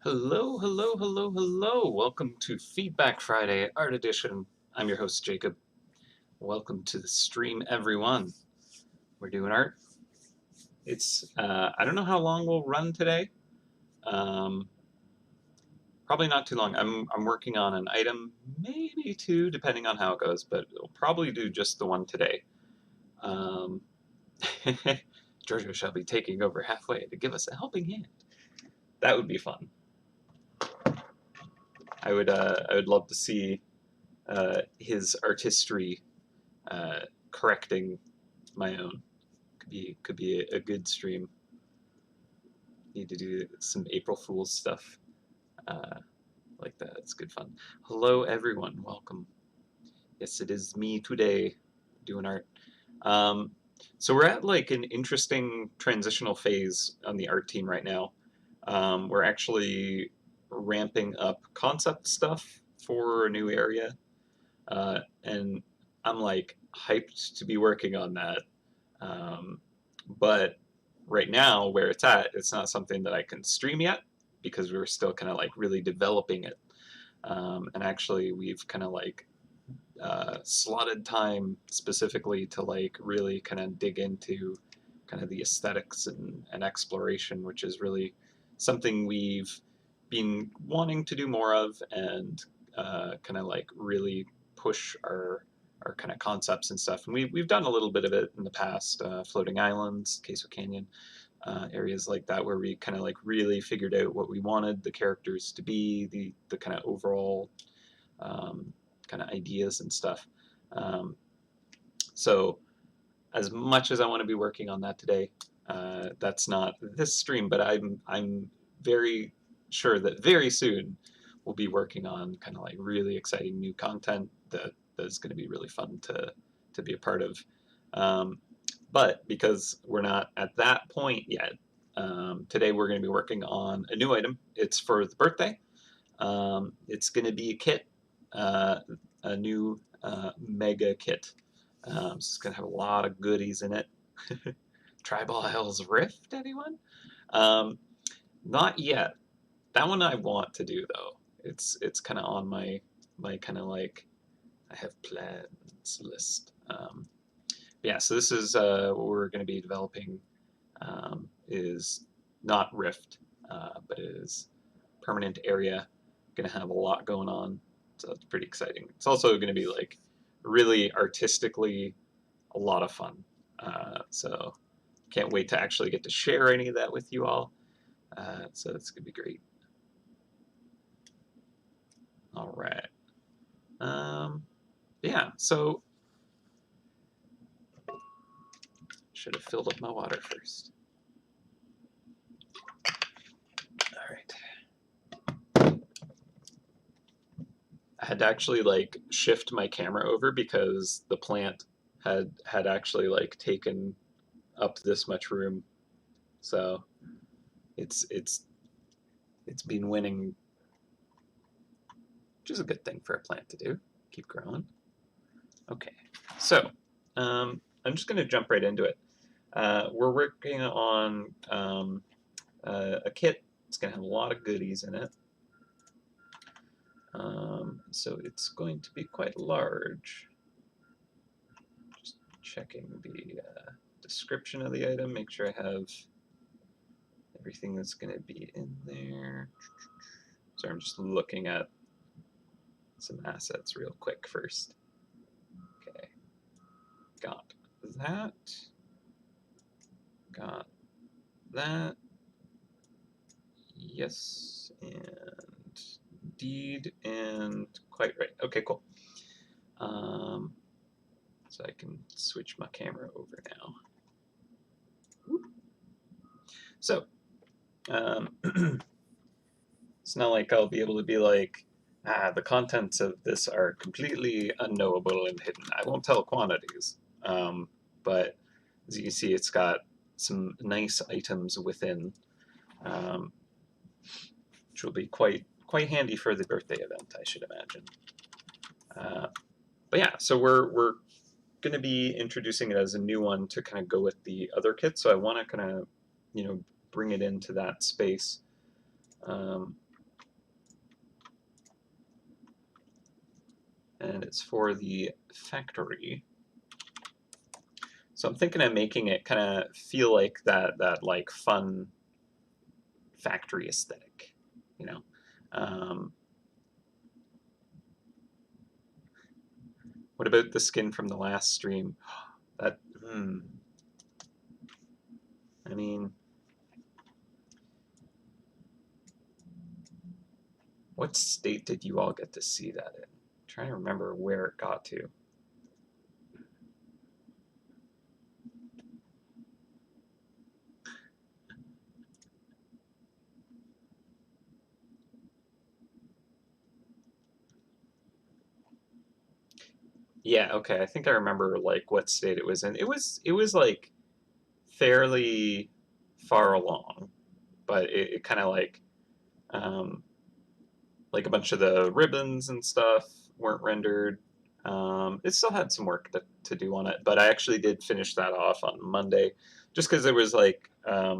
Hello, hello, hello, hello. Welcome to Feedback Friday Art Edition. I'm your host, Jacob. Welcome to the stream, everyone. We're doing art. I don't know how long we'll run today. Um, Probably not too long. I'm working on an item, maybe two, depending on how it goes, but we'll probably do just the one today. Um, Giorgio shall be taking over halfway to give us a helping hand. That would be fun. I would love to see his artistry correcting my own. Could be a good stream. Need to do some April Fool's stuff uh, like that. It's good fun. Hello everyone, welcome. Yes, it is me today doing art. Um, so we're at like an interesting transitional phase on the art team right now. We're actually ramping up concept stuff for a new area, and I'm like hyped to be working on that. Um, but right now, where it's at, it's not something that I can stream yet because we're still kind of like really developing it. And actually, we've kind of like slotted time specifically to like really kind of dig into kind of the aesthetics and exploration, which is really something we've been wanting to do more of and kind of like really push our kind of concepts and stuff. And we've done a little bit of it in the past, floating islands, Queso Canyon, areas like that, where we kind of like really figured out what we wanted the characters to be, the kind of overall kind of ideas and stuff. Um, so as much as I want to be working on that today, that's not this stream, but I'm very sure that very soon we'll be working on kind of like really exciting new content that is going to be really fun to be a part of. Um, but because we're not at that point yet, today we're going to be working on a new item. It's for the birthday. It's going to be a kit, uh, a new mega kit. So it's going to have a lot of goodies in it. Tribal Isles Rift, anyone? Um, Not yet. That one I want to do though. It's kind of on my kind of like I have plans list. Yeah, so this is what we're going to be developing. Is not Rift, but it is permanent area. Going to have a lot going on, so it's pretty exciting. It's also going to be like really artistically a lot of fun. So can't wait to actually get to share any of that with you all. So it's gonna be great. All right. Yeah. So should have filled up my water first. All right. I had to actually like shift my camera over because the plant had actually like taken up this much room. So it's it's it's been winning, which is a good thing for a plant to do. Keep growing. Okay. So I'm just going to jump right into it. We're working on a kit. It's going to have a lot of goodies in it. So it's going to be quite large. Just checking the description of the item, make sure I have everything that's going to be in there. So I'm just looking at some assets real quick first. Okay, got that. Got that. Yes, and indeed, and quite right. Okay, cool. So I can switch my camera over now. So, it's not like I'll be able to be like, the contents of this are completely unknowable and hidden. I won't tell quantities, but as you can see, it's got some nice items within, um, which will be quite handy for the birthday event, I should imagine. But yeah, so we're going to be introducing it as a new one to kind of go with the other kit. So I want to kind of, bring it into that space. and it's for the factory. So I'm thinking of making it kind of feel like that like fun factory aesthetic, you know. Um, what about the skin from the last stream? That, I mean, what state did you all get to see that in? I'm trying to remember where it got to. Yeah, okay. I think I remember like what state it was in. It was like fairly far along, but it kind of um, like a bunch of the ribbons and stuff weren't rendered. It still had some work to do on it, but I actually did finish that off on Monday, just because there was like a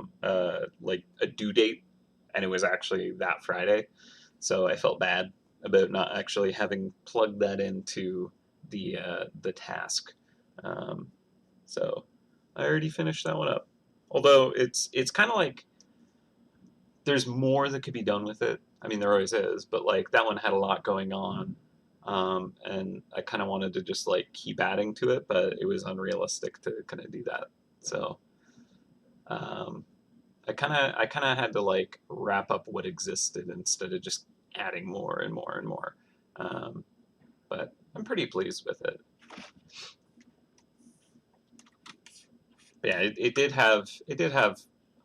due date, and it was actually that Friday, so I felt bad about not actually having plugged that into the task. Um, so I already finished that one up. Although it's kind of like there's more that could be done with it. I mean, there always is, but like that one had a lot going on, and I kind of wanted to just like keep adding to it, but it was unrealistic to kind of do that. So um, I kind of had to like wrap up what existed instead of just adding more and more and more. Um, but I'm pretty pleased with it. But yeah, it did have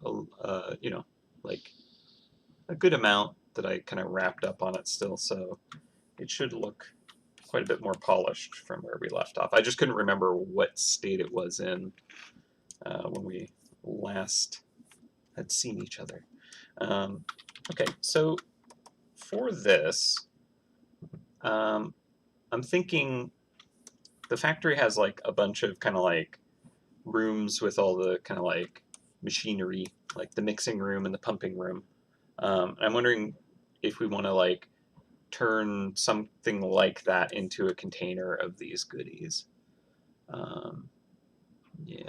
you know, like a good amount that I kind of wrapped up on it still, so it should look quite a bit more polished from where we left off. I just couldn't remember what state it was in when we last had seen each other. Okay, so for this, um, I'm thinking the factory has like a bunch of kind of like rooms with all the kind of like machinery, like the mixing room and the pumping room. I'm wondering if we want to like turn something like that into a container of these goodies. Um, yeah.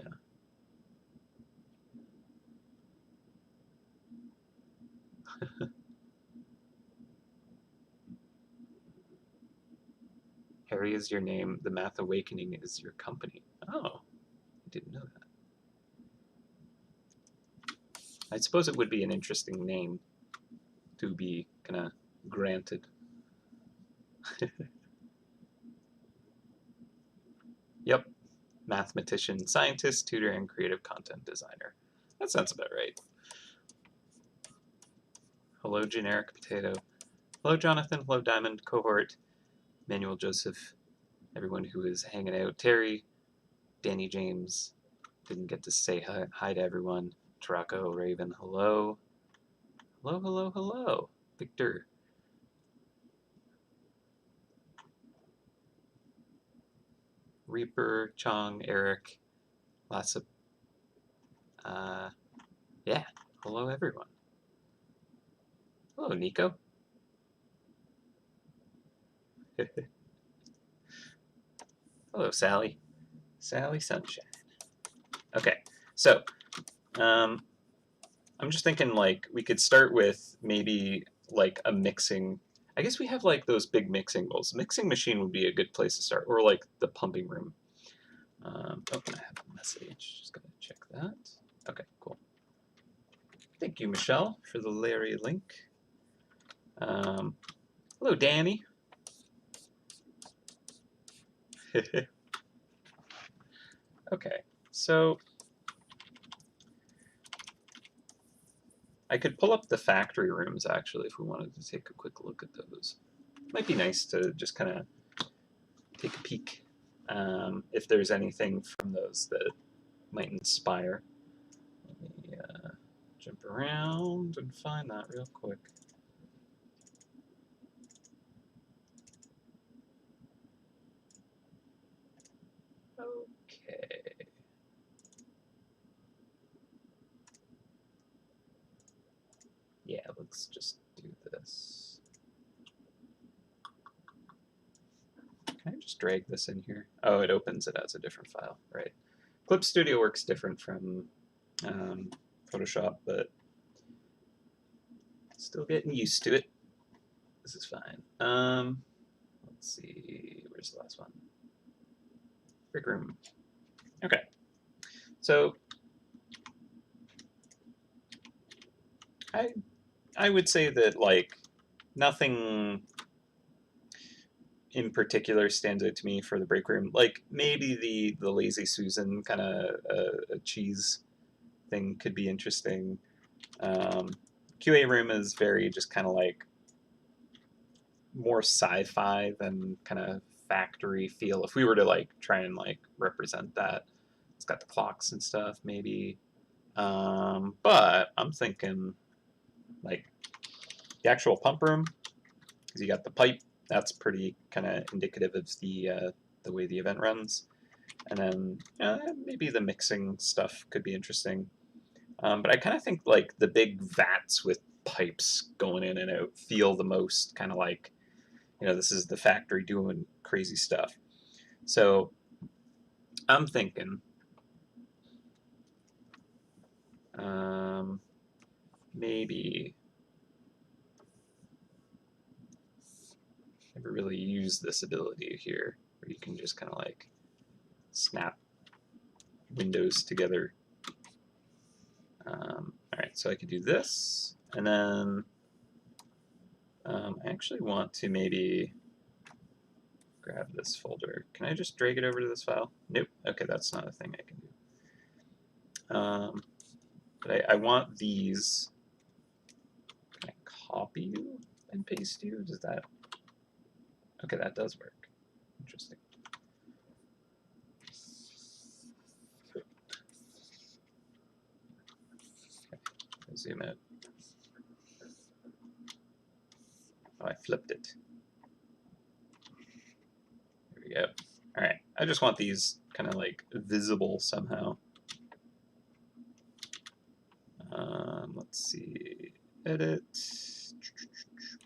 Harry is your name. The Math Awakening is your company. Oh, I didn't know that. I suppose it would be an interesting name to be kind of granted. Yep. Mathematician, scientist, tutor, and creative content designer. That sounds about right. Hello, generic potato. Hello, Jonathan. Hello, Diamond, cohort, Manuel Joseph, everyone who is hanging out. Terry, Danny James, didn't get to say hi to everyone. Tarako, Raven, hello. Hello, hello, hello. Victor. Reaper, Chong, Eric, lots of, yeah, hello everyone. Hello, Nico. Hello, Sally. Sally Sunshine. Okay, so um, I'm just thinking like we could start with maybe like a mixing. I guess we have like those big mixing bowls. Mixing machine would be a good place to start, or like the pumping room. Oh, I have a message. Just gotta check that. Okay, cool. Thank you, Michelle, for the Larry link. Hello, Danny. Okay, so I could pull up the factory rooms actually if we wanted to take a quick look at those. Might be nice to just kind of take a peek if there's anything from those that might inspire. Let me jump around and find that real quick. Okay. Yeah, let's just do this. Can I just drag this in here? Oh, it opens it as a different file, right? Clip Studio works different from Photoshop, but still getting used to it. This is fine. Let's see, where's the last one? Break room. Okay, so I would say that like nothing in particular stands out to me for the break room. Like maybe the Lazy Susan kind of a cheese thing could be interesting. QA room is very just kind of like more sci-fi than kind of factory feel. If we were to like try and like represent that, it's got the clocks and stuff maybe. But I'm thinking like the actual pump room, because you got the pipe. That's pretty kind of indicative of the way the event runs. And then maybe the mixing stuff could be interesting. But I kind of think like the big vats with pipes going in and out feel the most kind of like, this is the factory doing crazy stuff. So I'm thinking maybe never really used this ability here where you can just kind of like snap windows together. All right, so I could do this, and then I actually want to maybe grab this folder. Can I just drag it over to this file? Nope. Okay, that's not a thing I can do. But I want these. Can I copy you and paste you? Does that? Okay, that does work. Interesting. Okay, zoom out. Oh, I flipped it. There we go. All right, I just want these kind of like visible somehow. Let's see, edit,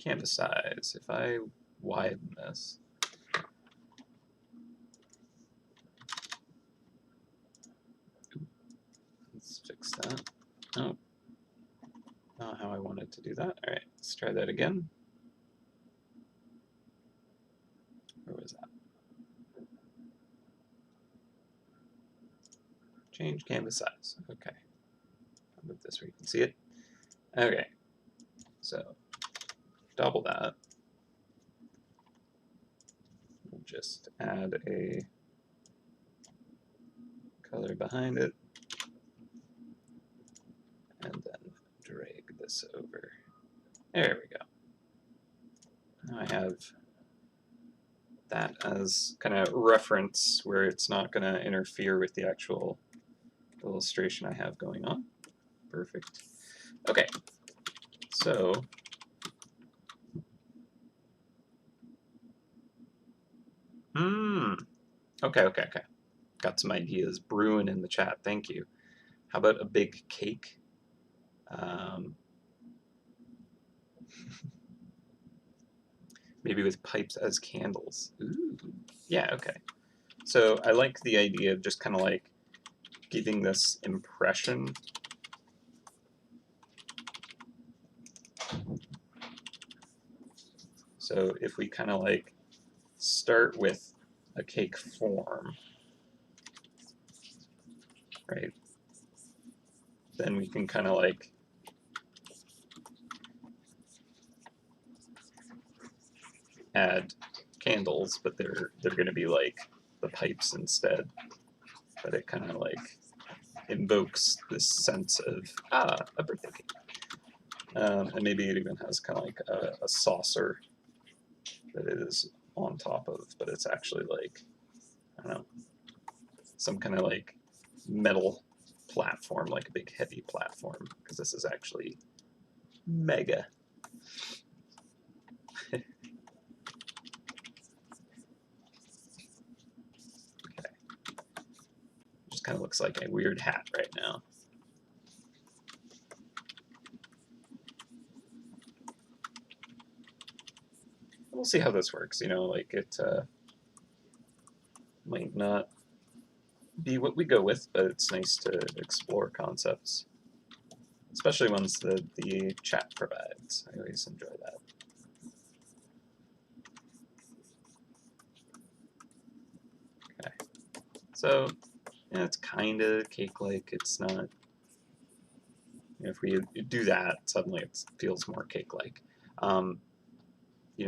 canvas size. If I widen this, let's fix that. Oh, not how I wanted to do that. All right, let's try that again. Where was that? Change canvas size. Okay. I'll move this where you can see it. Okay. So double that. We'll just add a color behind it. And then drag this over. There we go. Now I have that as kind of reference where it's not going to interfere with the actual illustration I have going on. Perfect. Okay, so okay. Got some ideas brewing in the chat. Thank you. How about a big cake? Maybe with pipes as candles. Ooh. Yeah, okay. So I like the idea of just kind of like giving this impression. So if we kind of like start with a cake form, right? Then we can kind of like add candles, but they're going to be like the pipes instead. But it kind of like invokes this sense of a birthday cake, and maybe it even has kind of like a saucer that it is on top of, but it's actually like, I don't know, some kind of like metal platform, like a big heavy platform, because this is actually mega. Okay. Just kind of looks like a weird hat right now. We'll see how this works, like it might not be what we go with, but it's nice to explore concepts, especially ones that the chat provides. I always enjoy that. Okay, so yeah, it's kind of cake-like. It's not. If we do that, suddenly it feels more cake-like.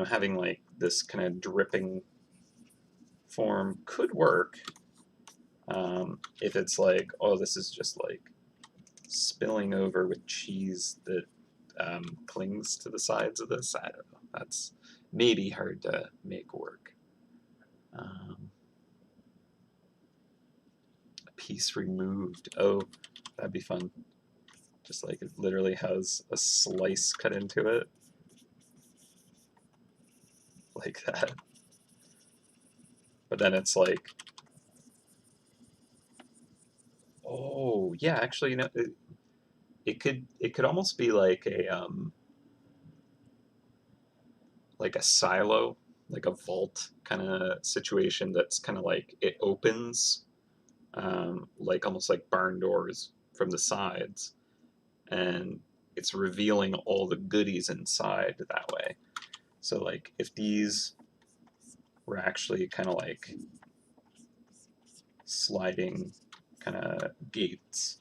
Having like this kind of dripping form could work if it's like, oh, this is just like spilling over with cheese that clings to the sides of this. I don't know. That's maybe hard to make work. A piece removed. Oh, that'd be fun. Just like it literally has a slice cut into it. Like that. But then it's like, oh yeah, actually, it could almost be like a silo, like a vault kind of situation that's kind of like it opens, like almost like barn doors from the sides, and it's revealing all the goodies inside that way. So like if these were actually kind of like sliding kind of gates.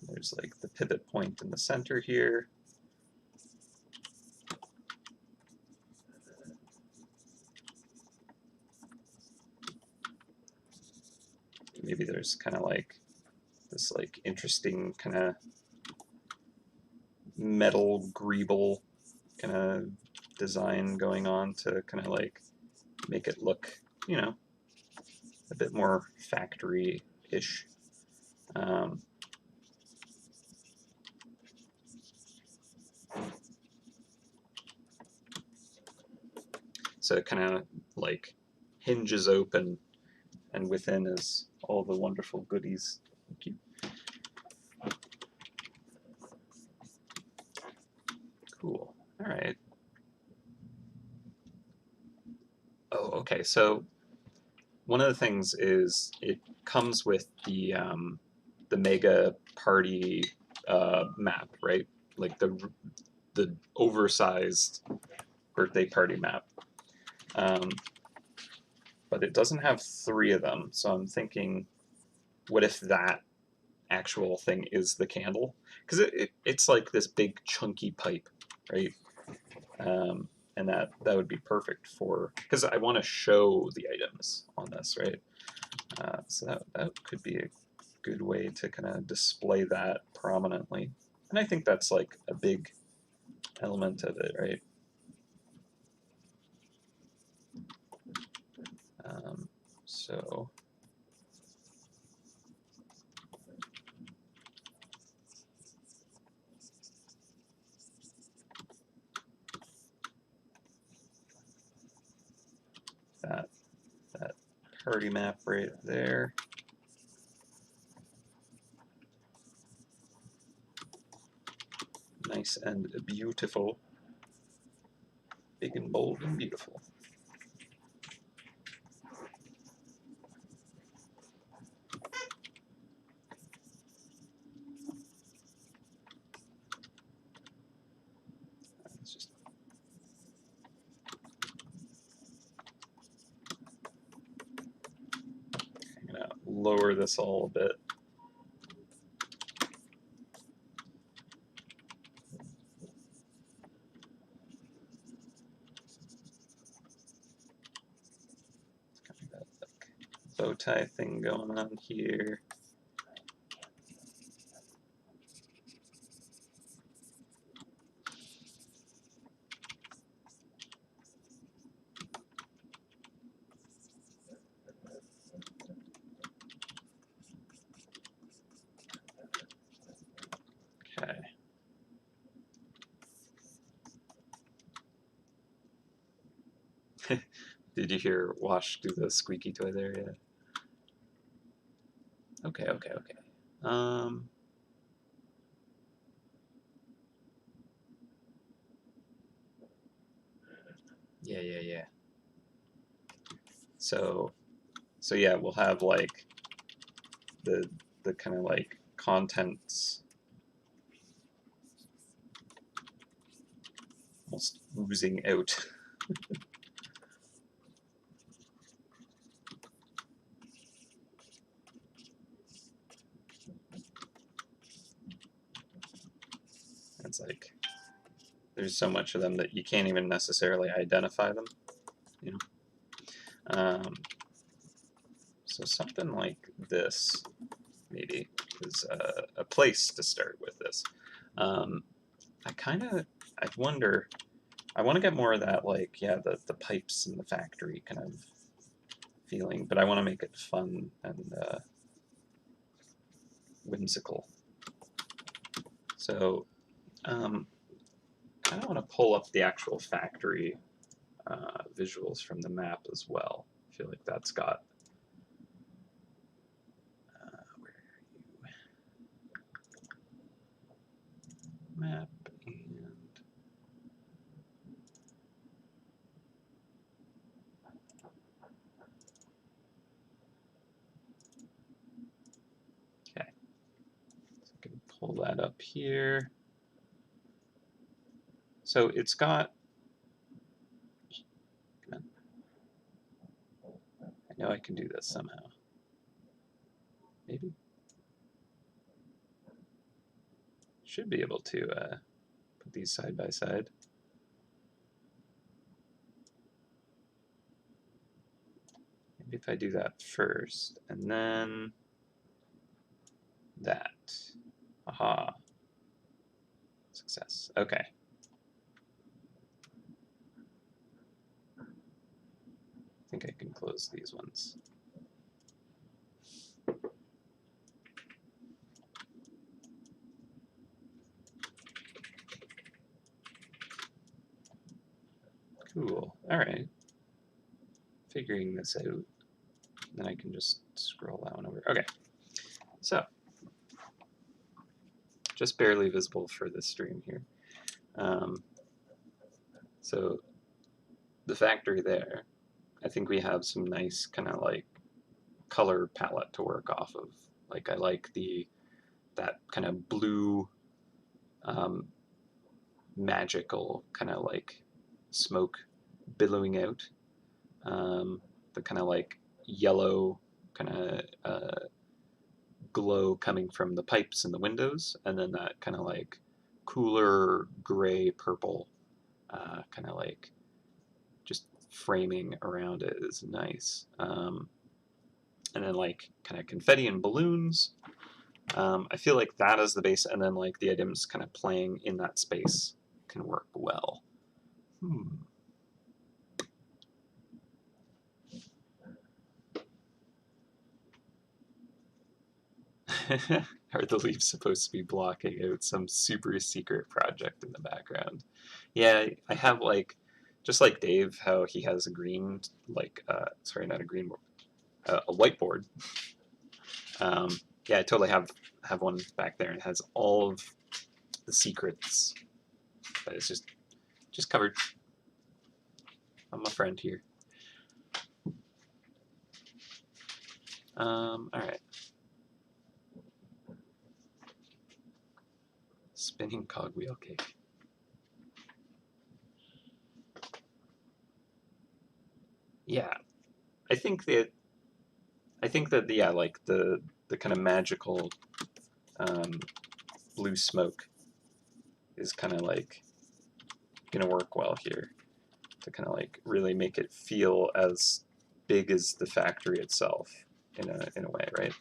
There's like the pivot point in the center here. Maybe there's kind of like this like interesting kind of metal greeble kind of design going on to kind of like make it look, a bit more factory-ish. So it kind of like hinges open, and within is all the wonderful goodies. Thank you. Cool. All right. Oh, okay. So one of the things is it comes with the mega party map, right? Like the oversized birthday party map. But it doesn't have 3 of them, so I'm thinking, what if that actual thing is the candle? Because it's like this big chunky pipe, right? And that would be perfect for, because I want to show the items on this, right? So that could be a good way to kind of display that prominently. And I think that's like a big element of it, right? So that party map right there. Nice and beautiful. Big and bold and beautiful. Let's just I'm gonna lower this all a bit. Kind of that like bow tie thing going on here. Okay. Did you hear Wash do the squeaky toy there? Yeah. Okay. Yeah. So yeah, we'll have like the kind of like contents almost oozing out. It's like there's so much of them that you can't even necessarily identify them, you know. So something like this maybe is a place to start with this. I wonder. I want to get more of that, like, yeah, the pipes in the factory kind of feeling, but I want to make it fun and whimsical. So kind of want to pull up the actual factory visuals from the map as well. I feel like that's got, where are you? Map and, okay, so I can pull that up here. So it's got, come on. I know I can do this somehow. Maybe. Should be able to put these side by side. Maybe if I do that first, and then that. Aha. Success. Okay. I think I can close these ones. Cool. All right. Figuring this out. Then I can just scroll that one over. Okay. So, just barely visible for this stream here. So, the factory there, I think we have some nice kind of like color palette to work off of. Like I like that kind of blue magical kind of like smoke billowing out. The kind of like yellow kind of glow coming from the pipes and the windows, and then that kind of like cooler gray purple kind of like just framing around it is nice. And then like kind of confetti and balloons. I feel like that is the base, and then like the items kind of playing in that space can work well. Are the leaves supposed to be blocking out some super secret project in the background? Yeah, I have like, just like Dave, how he has a green, like, sorry, not a green board, a whiteboard. Yeah, I totally have one back there, and it has all of the secrets, but it's just covered. I'm a friend here. All right. Spinning cogwheel cake. Yeah, I think that yeah, like the kind of magical blue smoke is kind of like gonna work well here to kind of like really make it feel as big as the factory itself in a way, right?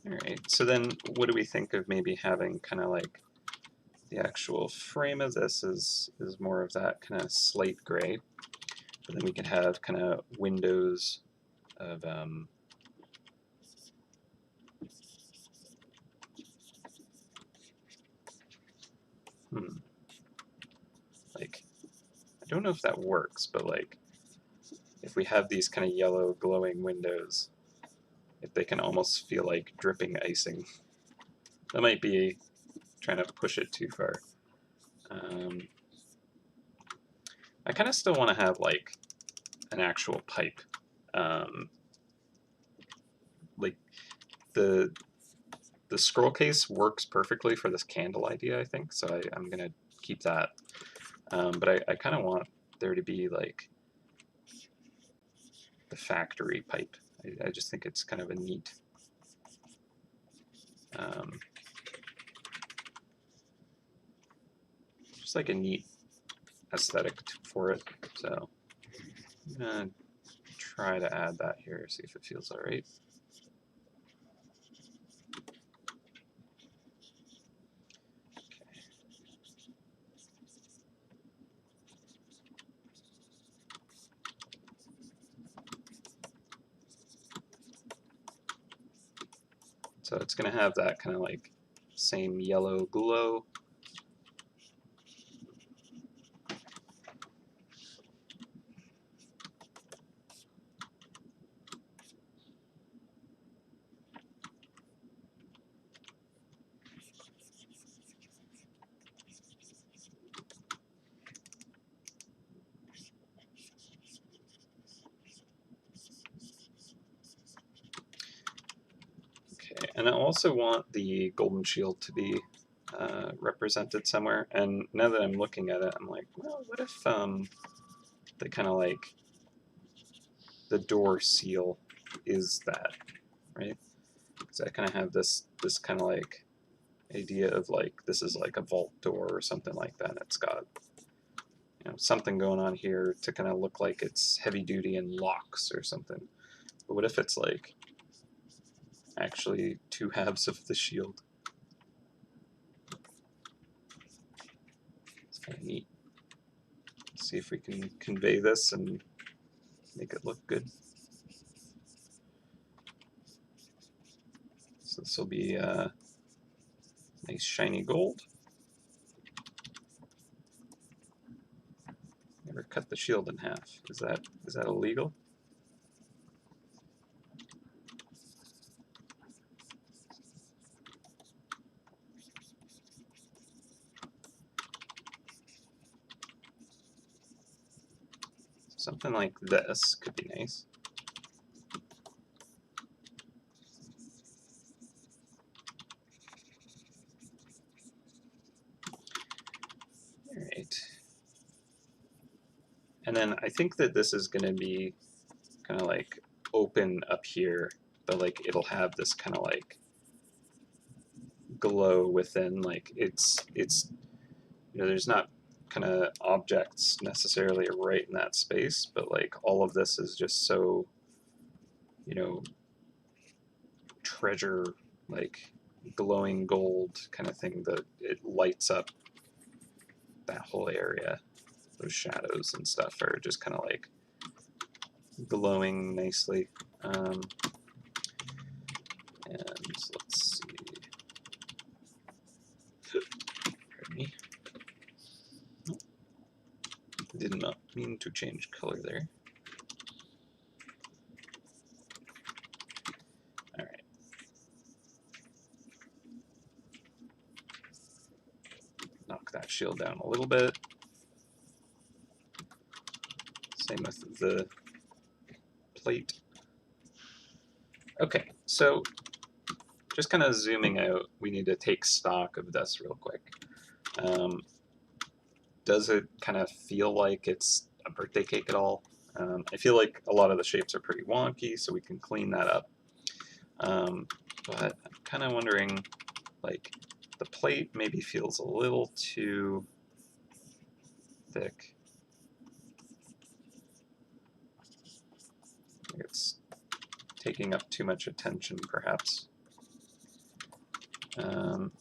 All right, so then what do we think of maybe having kind of like the actual frame of this is more of that kind of slate gray, but then we can have kind of windows of like, I don't know if that works, but like if we have these kind of yellow glowing windows, if they can almost feel like dripping icing. That might be trying to push it too far. I kind of still want to have like an actual pipe. Like the scroll case works perfectly for this candle idea, I think, so I'm gonna keep that. But I kind of want there to be like the factory pipe. I just think it's kind of a neat just like a neat aesthetic for it. So I'm gonna try to add that here, see if it feels all right. So it's going to have that kind of like same yellow glow. Okay, and I also want the golden shield to be represented somewhere. And now that I'm looking at it, I'm like, well, what if the kind of like the door seal is that, right? So I kind of have this kind of like idea of like this is like a vault door or something like that. It's got something going on here to kind of look like it's heavy duty and locks or something. But what if it's like actually two halves of the shield? It's kind of neat. Let's see if we can convey this and make it look good. So this will be nice shiny gold. Never cut the shield in half. Is that illegal? Something like this could be nice. All right. And then I think that this is going to be kind of like open up here, but like it'll have this kind of like glow within. Like it's there's not kind of objects necessarily right in that space, but like all of this is just so treasure, like glowing gold kind of thing that it lights up that whole area. Those shadows and stuff are just kind of like glowing nicely. And let's see. Pardon me. Did not mean to change color there. All right. Knock that shield down a little bit. Same with the plate. Okay, so just kind of zooming out, we need to take stock of this real quick. Does it kind of feel like it's a birthday cake at all? I feel like a lot of the shapes are pretty wonky, so we can clean that up. But I'm kind of wondering, like, the plate maybe feels a little too thick. It's taking up too much attention, perhaps. And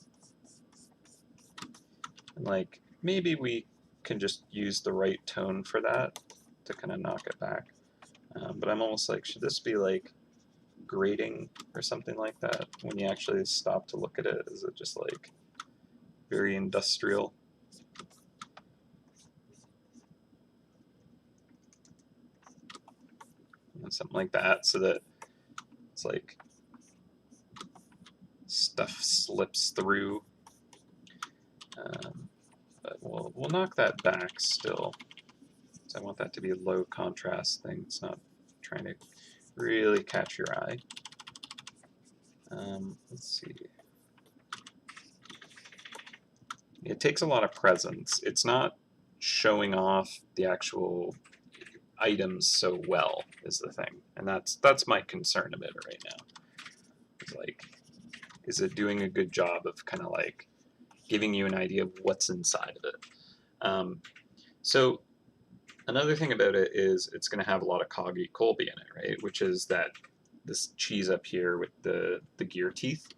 like, maybe we can just use the right tone for that to kind of knock it back. But I'm almost like, should this be like grating or something like that? When you actually stop to look at it, is it just like very industrial? And something like that, so that it's like stuff slips through. But we'll knock that back still. So I want that to be a low contrast thing. It's not trying to really catch your eye. Let's see. It takes a lot of presence. It's not showing off the actual items so well is the thing, and that's my concern about it right now. It's like, is it doing a good job of kind of like giving you an idea of what's inside of it? So another thing about it is it's going to have a lot of Coggy Colby in it, right? Which is that this cheese up here with the gear teeth.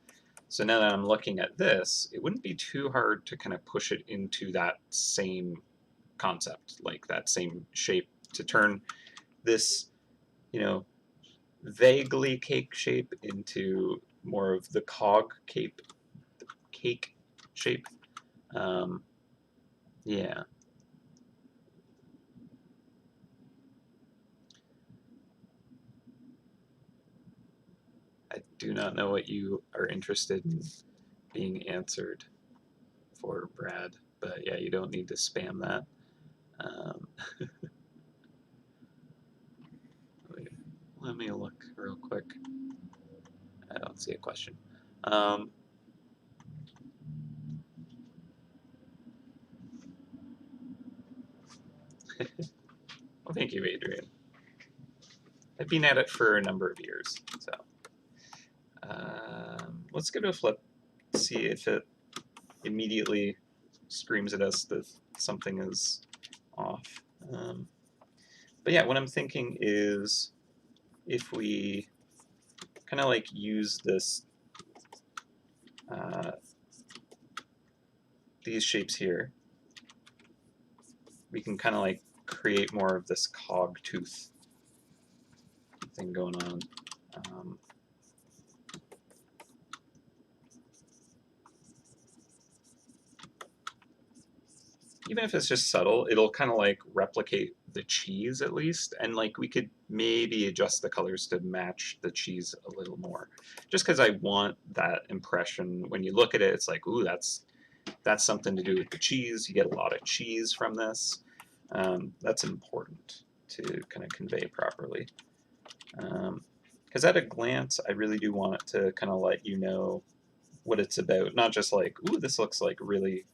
So now that I'm looking at this, it wouldn't be too hard to kind of push it into that same concept, like that same shape, to turn this, you know, vaguely cake shape into more of the cake shape. Yeah. I do not know what you are interested in being answered for, Brad, but yeah, you don't need to spam that. Let me look real quick. I don't see a question. Well, thank you, Adrian. I've been at it for a number of years, so let's give it a flip. See if it immediately screams at us that something is off. But yeah, what I'm thinking is if we kind of like use this, these shapes here, we can kind of like create more of this cog tooth thing going on. Even if it's just subtle, it'll kind of like replicate the cheese at least, and like we could maybe adjust the colors to match the cheese a little more, just because I want that impression. When you look at it, it's like, ooh, that's something to do with the cheese. You get a lot of cheese from this. That's important to kind of convey properly. Because at a glance, I really do want it to kind of let you know what it's about, not just like, ooh, this looks like really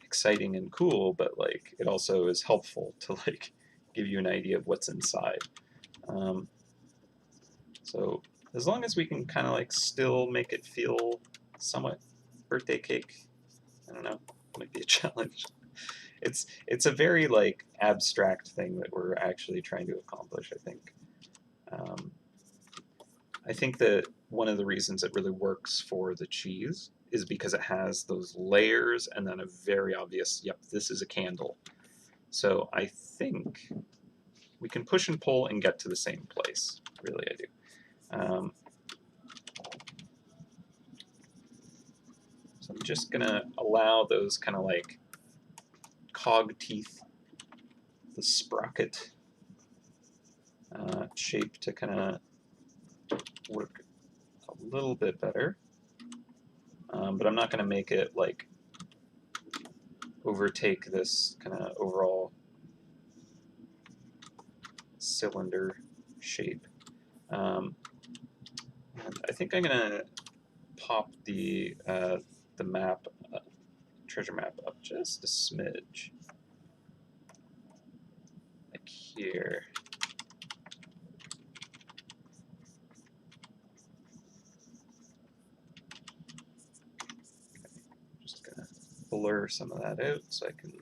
exciting and cool, but like it also is helpful to like give you an idea of what's inside. So as long as we can kind of like still make it feel somewhat birthday cake, I don't know, might be a challenge. It's a very like abstract thing that we're actually trying to accomplish, I think. I think that one of the reasons it really works for the cheese is because it has those layers and then a very obvious, yep, this is a candle. So I think we can push and pull and get to the same place. Really, I do. So I'm just gonna allow those kind of like cog teeth, the sprocket shape to kind of work a little bit better. But I'm not going to make it like overtake this kind of overall cylinder shape. I think I'm going to pop the map, treasure map up just a smidge, like here. Just gonna blur some of that out so I can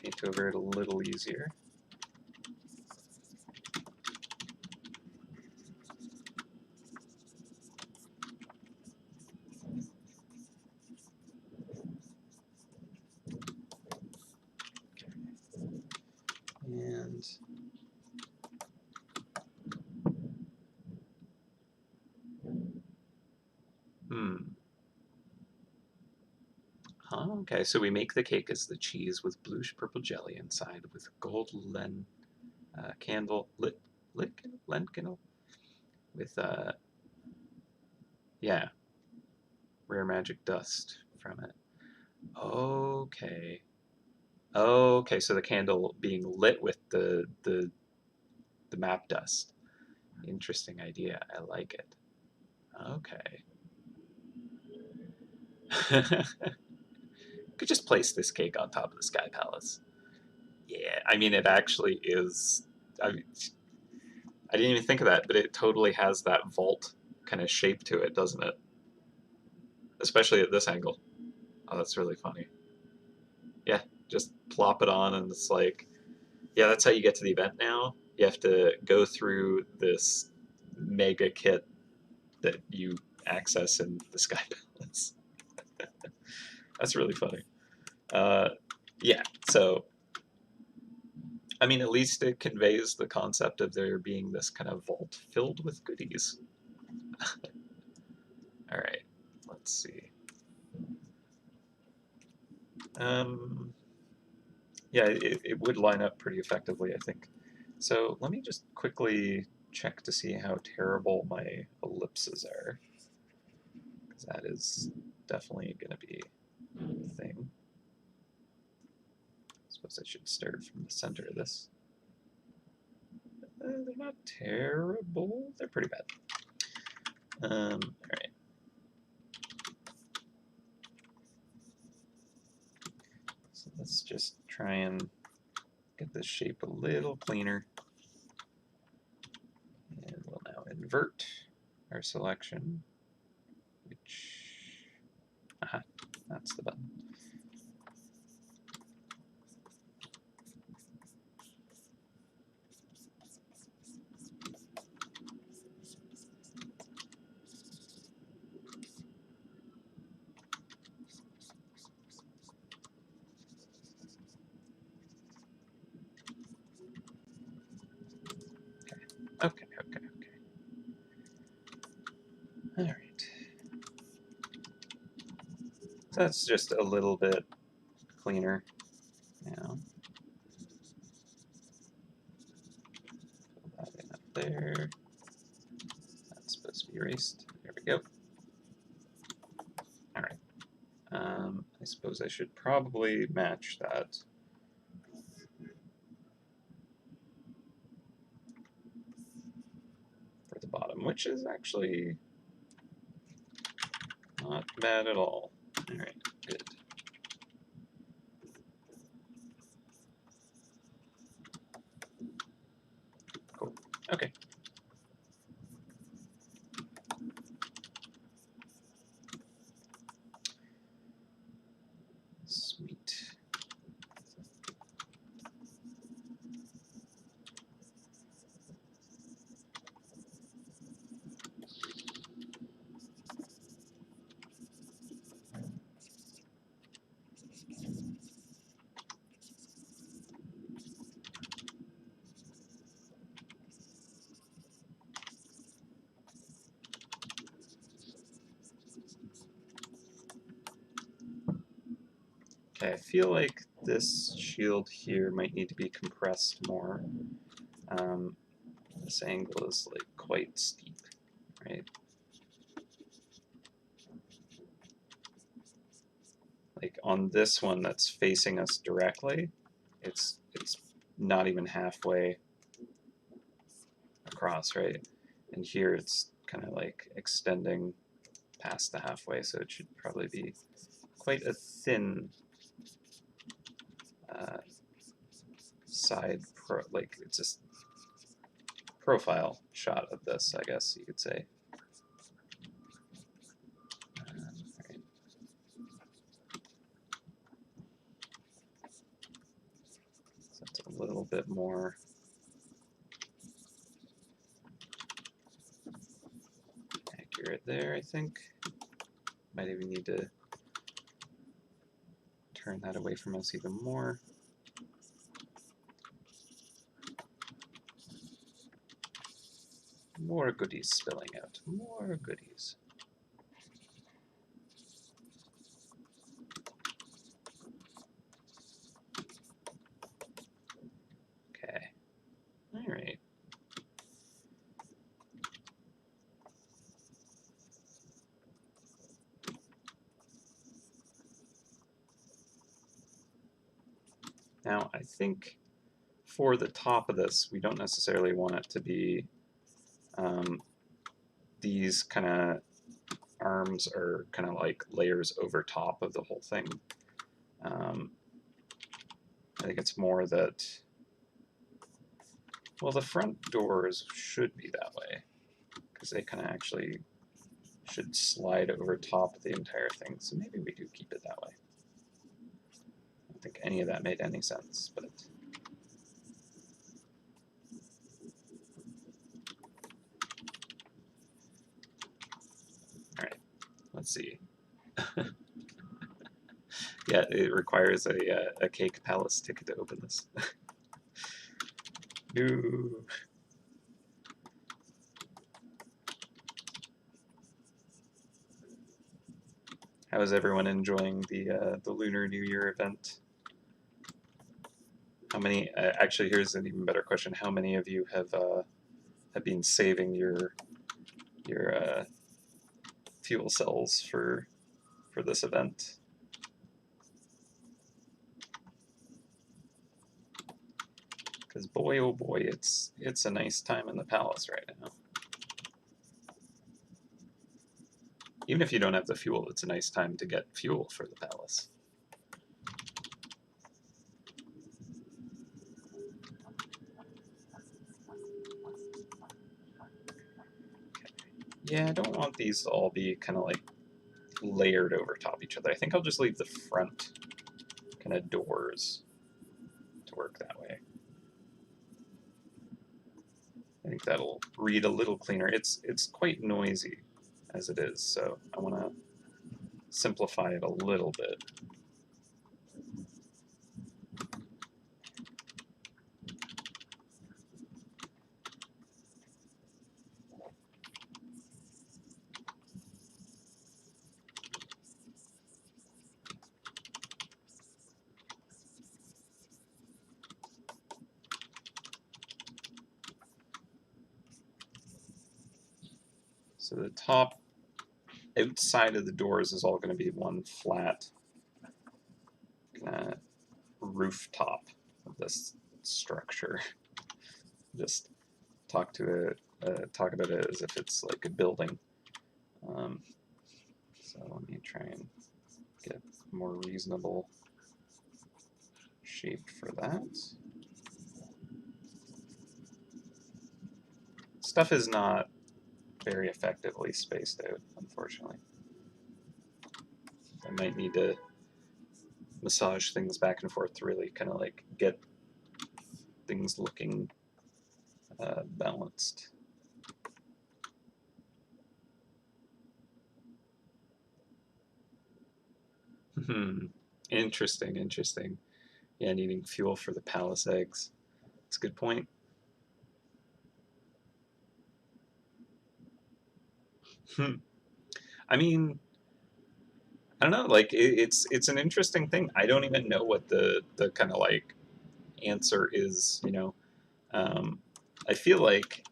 paint over it a little easier. And okay, so we make the cake as the cheese with bluish purple jelly inside with gold candle lit lentkindle with Yeah, rare magic dust from it. Okay. Okay, so the candle being lit with the map dust. Interesting idea. I like it. Okay. Could just place this cake on top of the Sky Palace. Yeah, I mean, it actually is. I didn't even think of that, but it totally has that vault kind of shape to it, doesn't it? Especially at this angle. Oh, that's really funny. Yeah, just plop it on, and it's like, yeah, that's how you get to the event now. You have to go through this mega kit that you access in the Sky Palace. That's really funny. Uh, yeah, so I mean, at least it conveys the concept of there being this kind of vault filled with goodies. All right, let's see. Um, yeah, it would line up pretty effectively, I think. So let me just quickly check to see how terrible my ellipses are, because that is definitely going to be a thing. I suppose I should start from the center of this. They're not terrible. They're pretty bad. All right. So let's just try and get this shape a little cleaner. And we'll now invert our selection, which, aha, that's the button. Okay. All right. So that's just a little bit cleaner now. Fill that in up there. That's supposed to be erased. There we go. All right. I suppose I should probably match that. For the bottom, which is actually not bad at all. All right, good. Cool. Okay. Sweet. Okay, I feel like this shield here might need to be compressed more. This angle is like quite steep, right? Like on this one that's facing us directly, it's not even halfway across, right? And here it's kind of like extending past the halfway, so it should probably be quite a thin side like it's just profile shot of this, I guess you could say. Right. So it's a little bit more accurate there, I think. Might even need to turn that away from us even more. More goodies spilling out. More goodies. Okay. All right. Now, I think for the top of this, we don't necessarily want it to be these kind of arms are kind of like layers over top of the whole thing. I think it's more that, well, the front doors should be that way because they kind of actually should slide over top of the entire thing. So maybe we do keep it that way. I don't think any of that made any sense, but all right, let's see. Yeah, it requires a cake palace ticket to open this. No. How is everyone enjoying the Lunar New Year event? How many? Actually, here's an even better question. How many of you have been saving your fuel cells for this event? Because boy, oh boy, it's a nice time in the palace right now. Even if you don't have the fuel, it's a nice time to get fuel for the palace. Yeah, I don't want these to all be kind of like layered over top each other. I think I'll just leave the front kind of doors to work that way. I think that'll read a little cleaner. It's quite noisy as it is, so I want to simplify it a little bit. So the top outside of the doors is all going to be one flat rooftop of this structure. Just talk about it as if it's like a building. So let me try and get a more reasonable shape for that. Stuff is not very effectively spaced out, unfortunately. I might need to massage things back and forth to really kind of like get things looking balanced. Interesting, interesting. Yeah, needing fuel for the palace eggs. That's a good point. I mean, I don't know. Like, it's an interesting thing. I don't even know what the kind of like answer is. I feel like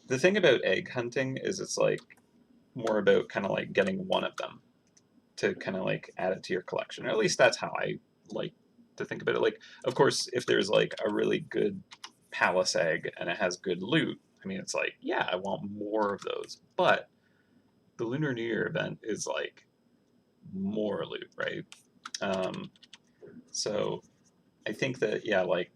the thing about egg hunting is it's like more about kind of like getting one of them to kind of like add it to your collection. Or at least that's how I like to think about it. Like, of course, if there's like a really good palace egg and it has good loot, I mean, it's like, yeah, I want more of those. But the Lunar New Year event is like more loot, right? So I think that, yeah, like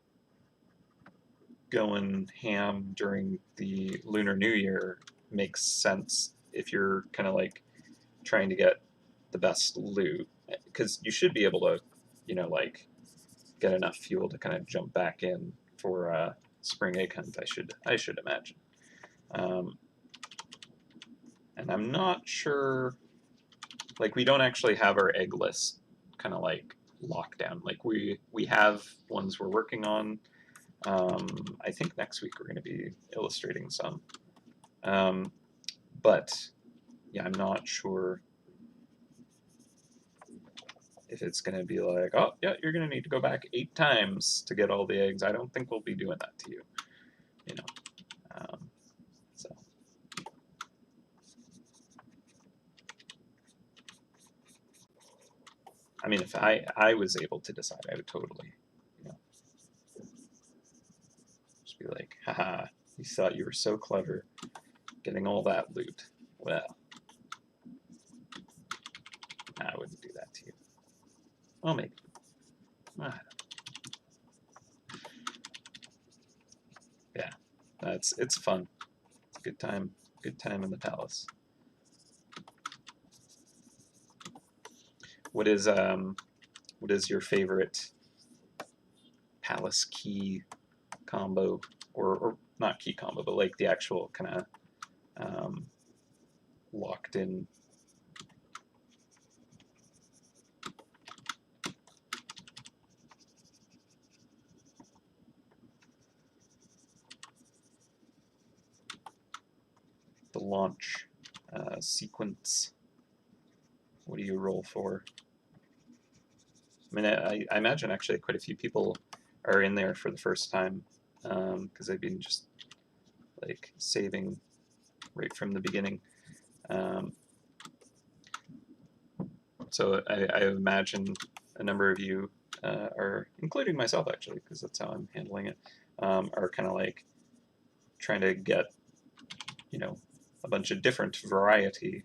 going ham during the Lunar New Year makes sense if you're kind of like trying to get the best loot, because you should be able to, like get enough fuel to kind of jump back in for spring egg hunt. I should imagine, and I'm not sure. Like, we don't actually have our egg list kind of like locked down. Like we have ones we're working on. I think next week we're going to be illustrating some. But yeah, I'm not sure if it's going to be like, oh, yeah, you're going to need to go back 8 times to get all the eggs. I don't think we'll be doing that to you, so. I mean, if I was able to decide, I would totally Be like, haha, you thought you were so clever getting all that loot. Well, I wouldn't do that to you. Well, maybe. Ah, yeah, it's fun. It's a good time. Good time in the palace. What is your favorite palace key combo, or not key combo, but like the actual kind of locked in? The launch sequence. What do you roll for? I mean, I imagine actually quite a few people are in there for the first time because they've been just like saving right from the beginning. So I imagine a number of you are, including myself actually, because that's how I'm handling it, are kind of like trying to get, you know, a bunch of different variety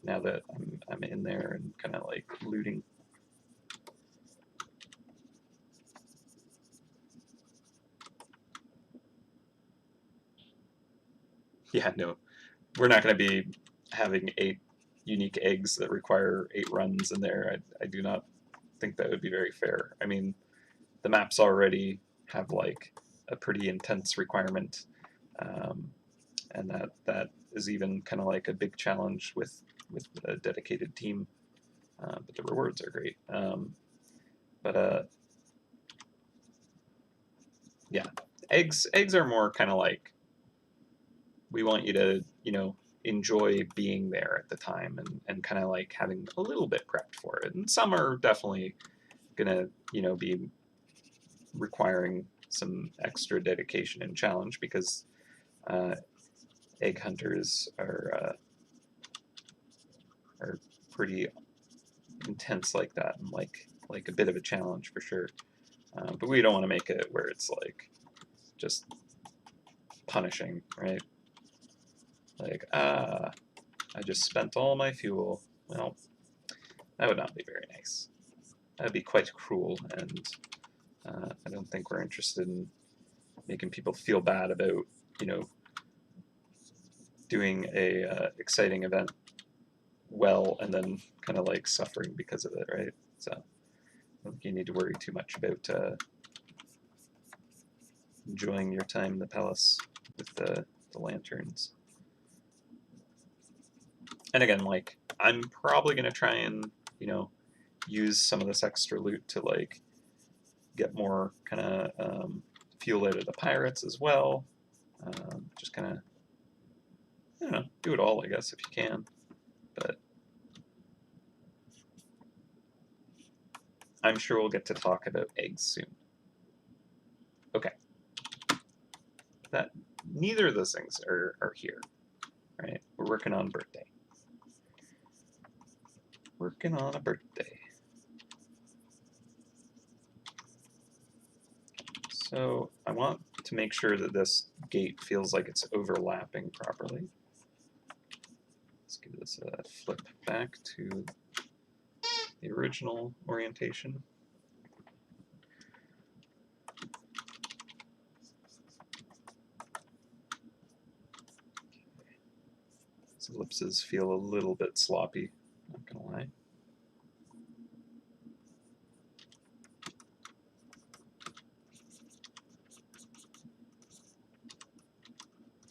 now that I'm in there and kind of like looting. Yeah, no, we're not going to be having 8 unique eggs that require 8 runs in there. I do not think that would be very fair. I mean, the maps already have like a pretty intense requirement, and that is even kind of like a big challenge with a dedicated team. But the rewards are great. But yeah, eggs are more kind of like, we want you to, enjoy being there at the time and kind of like having a little bit prepped for it. And some are definitely gonna, be requiring some extra dedication and challenge because egg hunters are pretty intense like that, and like a bit of a challenge for sure. But we don't want to make it where it's like just punishing, right? Like, I just spent all my fuel. Well, that would not be very nice. That would be quite cruel, and I don't think we're interested in making people feel bad about, doing a exciting event well and then kind of like suffering because of it, right? So I don't think you need to worry too much about enjoying your time in the palace with the lanterns. And again, like, I'm probably going to try and, use some of this extra loot to, like, get more kind of fuel out of the pirates as well. Just kind of, I don't know, do it all, I guess, if you can. But I'm sure we'll get to talk about eggs soon. Okay. That neither of those things are here, right? We're working on birthday. Working on a birthday. So I want to make sure that this gate feels like it's overlapping properly. Let's give this a flip back to the original orientation. These ellipses feel a little bit sloppy, not gonna lie.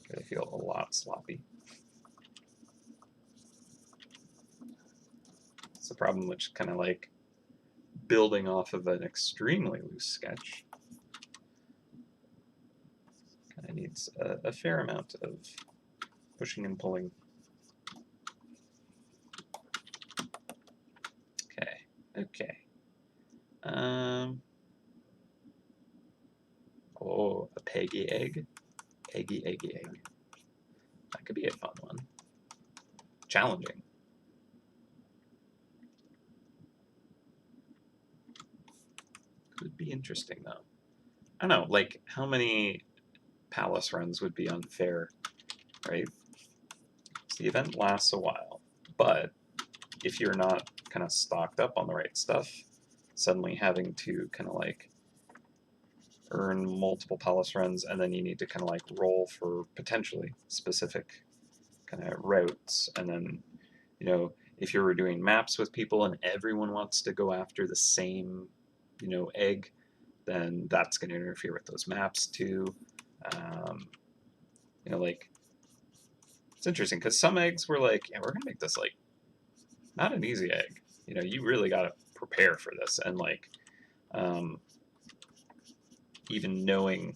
They feel a lot sloppy. It's the problem which kind of like building off of an extremely loose sketch. Kind of needs a fair amount of pushing and pulling. Okay. Oh, a peggy egg. Eggy. That could be a fun one. Challenging. Could be interesting though. I don't know, like how many palace runs would be unfair, right? So the event lasts a while, but if you're not kind of stocked up on the right stuff, suddenly having to kind of like earn multiple palace runs, and then you need to kind of like roll for potentially specific kind of routes, and then, you know, if you were doing maps with people and everyone wants to go after the same, you know, egg, then that's going to interfere with those maps too. You know, like, it's interesting because some eggs were like, yeah, we're gonna make this like not an easy egg. You know, you really got to prepare for this, and like, even knowing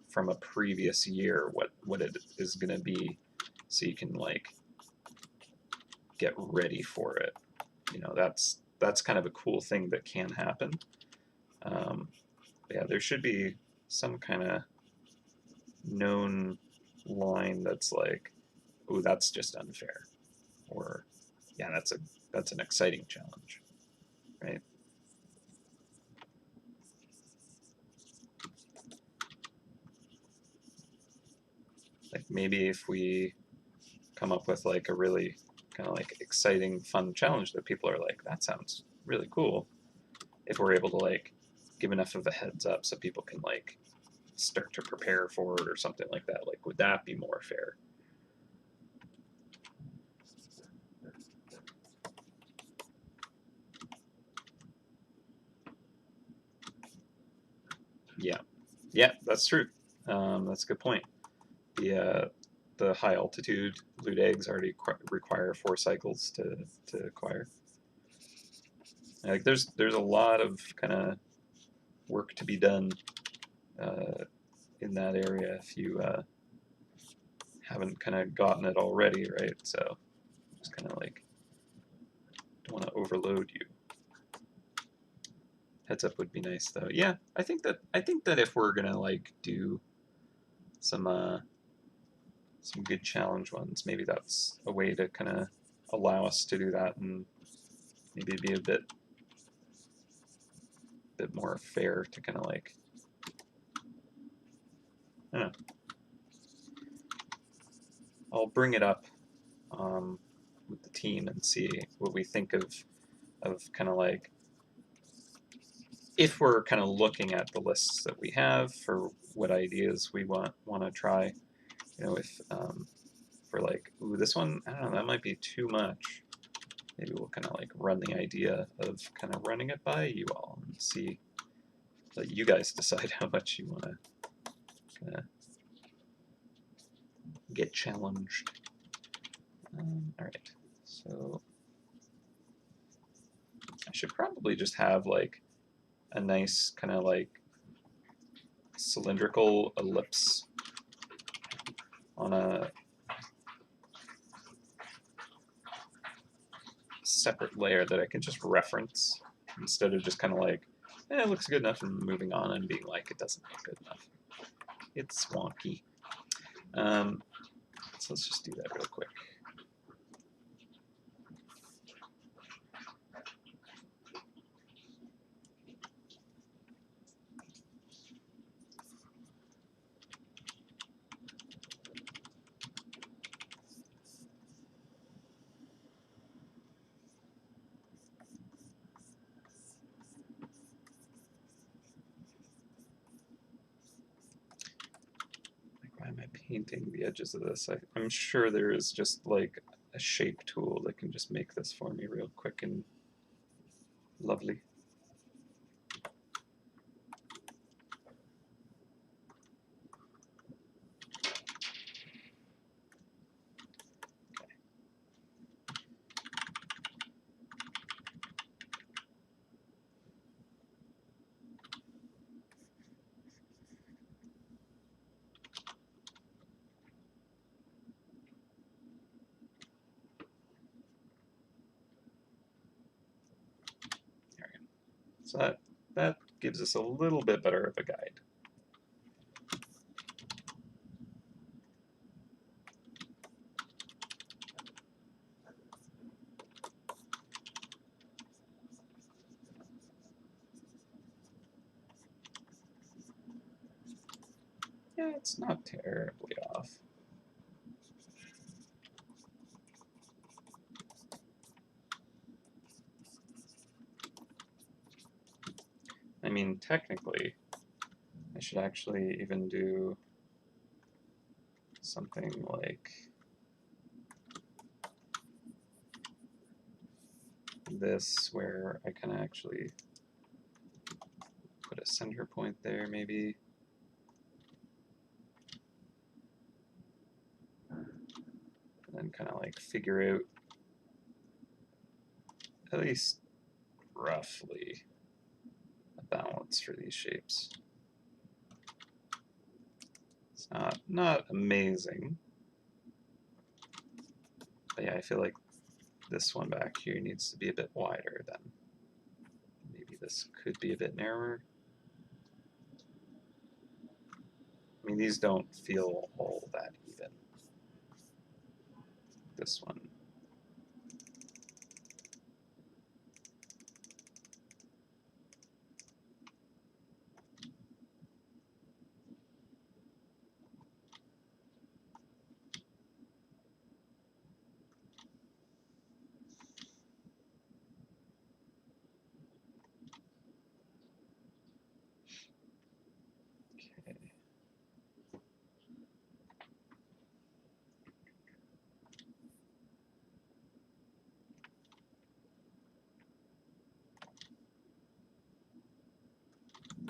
from a previous year what it is gonna be, so you can like get ready for it. You know, that's kind of a cool thing that can happen. Yeah, there should be some kind of known line that's like, oh, that's just unfair, or yeah, that's an exciting challenge, right? Like maybe if we come up with like a really kind of like exciting, fun challenge that people are like, that sounds really cool. If we're able to like give enough of a heads up so people can like start to prepare for it or something like that, like would that be more fair? Yeah, yeah, that's true. That's a good point. The high altitude loot eggs already require 4 cycles to acquire. Like there's a lot of kind of work to be done in that area if you haven't kind of gotten it already, right? So just kind of like don't want to overload you. Heads up would be nice though. Yeah, I think that if we're gonna like do some good challenge ones, maybe that's a way to kind of allow us to do that, and maybe be a bit more fair to kind of like, I don't know. I'll bring it up with the team and see what we think of kind of like, if we're kind of looking at the lists that we have for what ideas we want to try. You know, if for like, ooh, this one, I don't know, that might be too much. Maybe we'll kind of like run the idea of kind of running it by you all and see. Let you guys decide how much you want to kind of get challenged. All right, so I should probably just have like a nice kind of like cylindrical ellipse on a separate layer that I can just reference, instead of just kind of like, it looks good enough and moving on and being like, it doesn't look good enough. It's wonky. So let's just do that real quick. Why am I painting the edges of this? I'm sure there is just like a shape tool that can just make this for me real quick and lovely. There we go. So that gives us a little bit better of a guide. Yeah, it's not terribly off. I mean, technically, I should actually even do something like this, where I can actually put a center point there, maybe. And then kind of like figure out at least roughly a balance for these shapes. It's not amazing. But yeah, I feel like this one back here needs to be a bit wider then. Maybe this could be a bit narrower. I mean, these don't feel all that even. This one. Okay.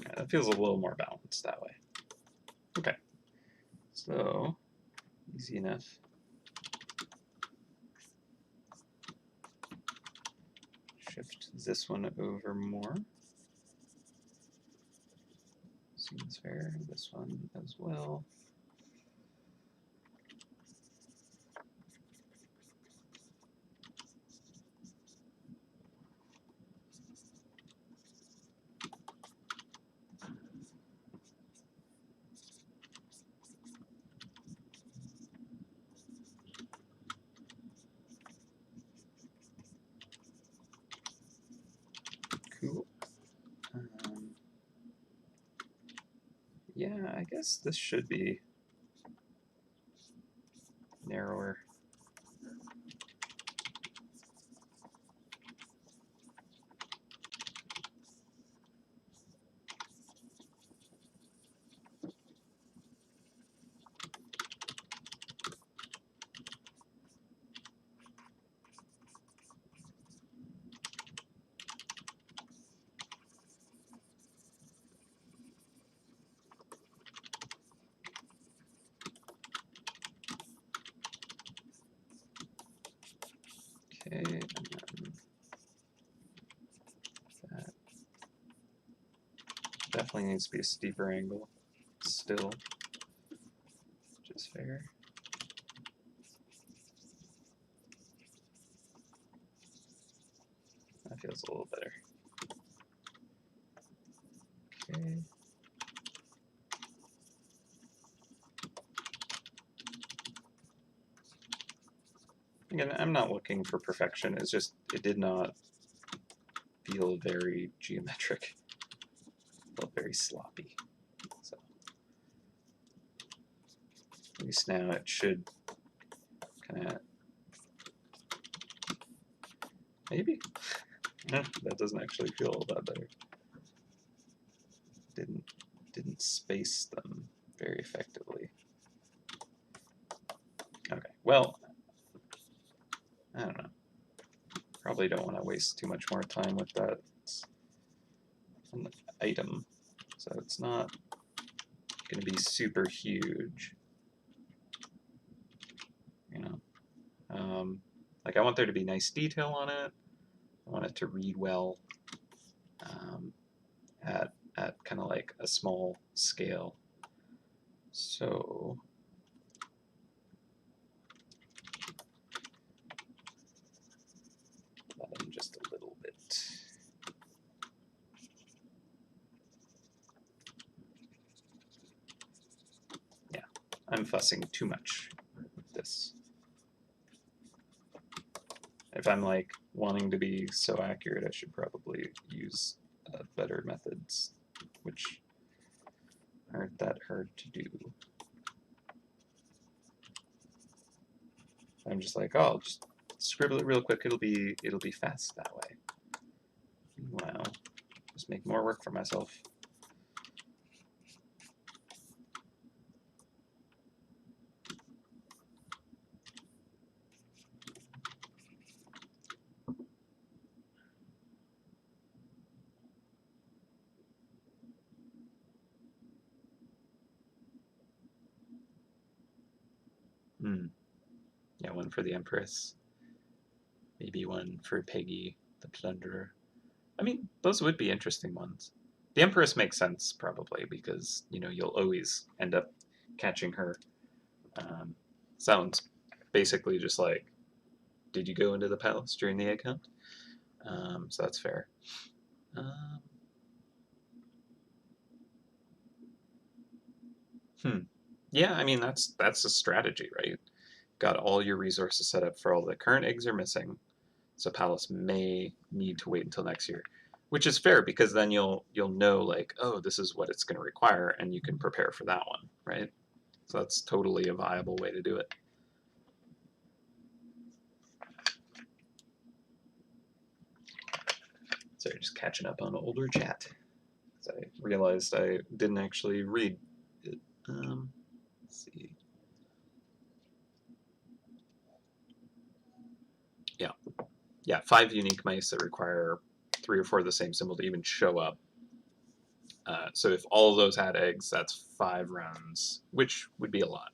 Yeah, that feels a little more balanced that way. Okay. So, easy enough. Shift this one over more. Seems fair. This one as well. Cool. Yeah, I guess this should be narrower. Okay, and then that definitely needs to be a steeper angle still, which is fair. That feels a little better. Okay. Again, I'm not looking for perfection. It's just, it did not feel very geometric. It felt very sloppy. So at least now it should kind of, maybe? No, that doesn't actually feel all that better. Didn't space them very effectively. Okay, well, I don't know. Probably don't want to waste too much more time with that. It's an item, so it's not going to be super huge. You know, like I want there to be nice detail on it. I want it to read well at kind of like a small scale. So just a little bit. Yeah, I'm fussing too much with this. If I'm like wanting to be so accurate, I should probably use better methods, which aren't that hard to do. I'm just like, oh, I'll just scribble it real quick. It'll be fast that way. Wow, just make more work for myself. Yeah, one for the Empress. Maybe one for Peggy the Plunderer. I mean, those would be interesting ones. The Empress makes sense probably because you'll always end up catching her. Sounds basically just like, did you go into the palace during the egg hunt? So that's fair. Yeah, I mean that's a strategy, right? Got all your resources set up for all the current eggs are missing, so Palace may need to wait until next year, which is fair because then you'll know like, oh, this is what it's going to require, and you can prepare for that one, right? So that's totally a viable way to do it. Sorry, just catching up on older chat. I realized I didn't actually read it. Let's see. Yeah, 5 unique mice that require 3 or 4 of the same symbol to even show up. So if all of those had eggs, that's 5 rounds, which would be a lot.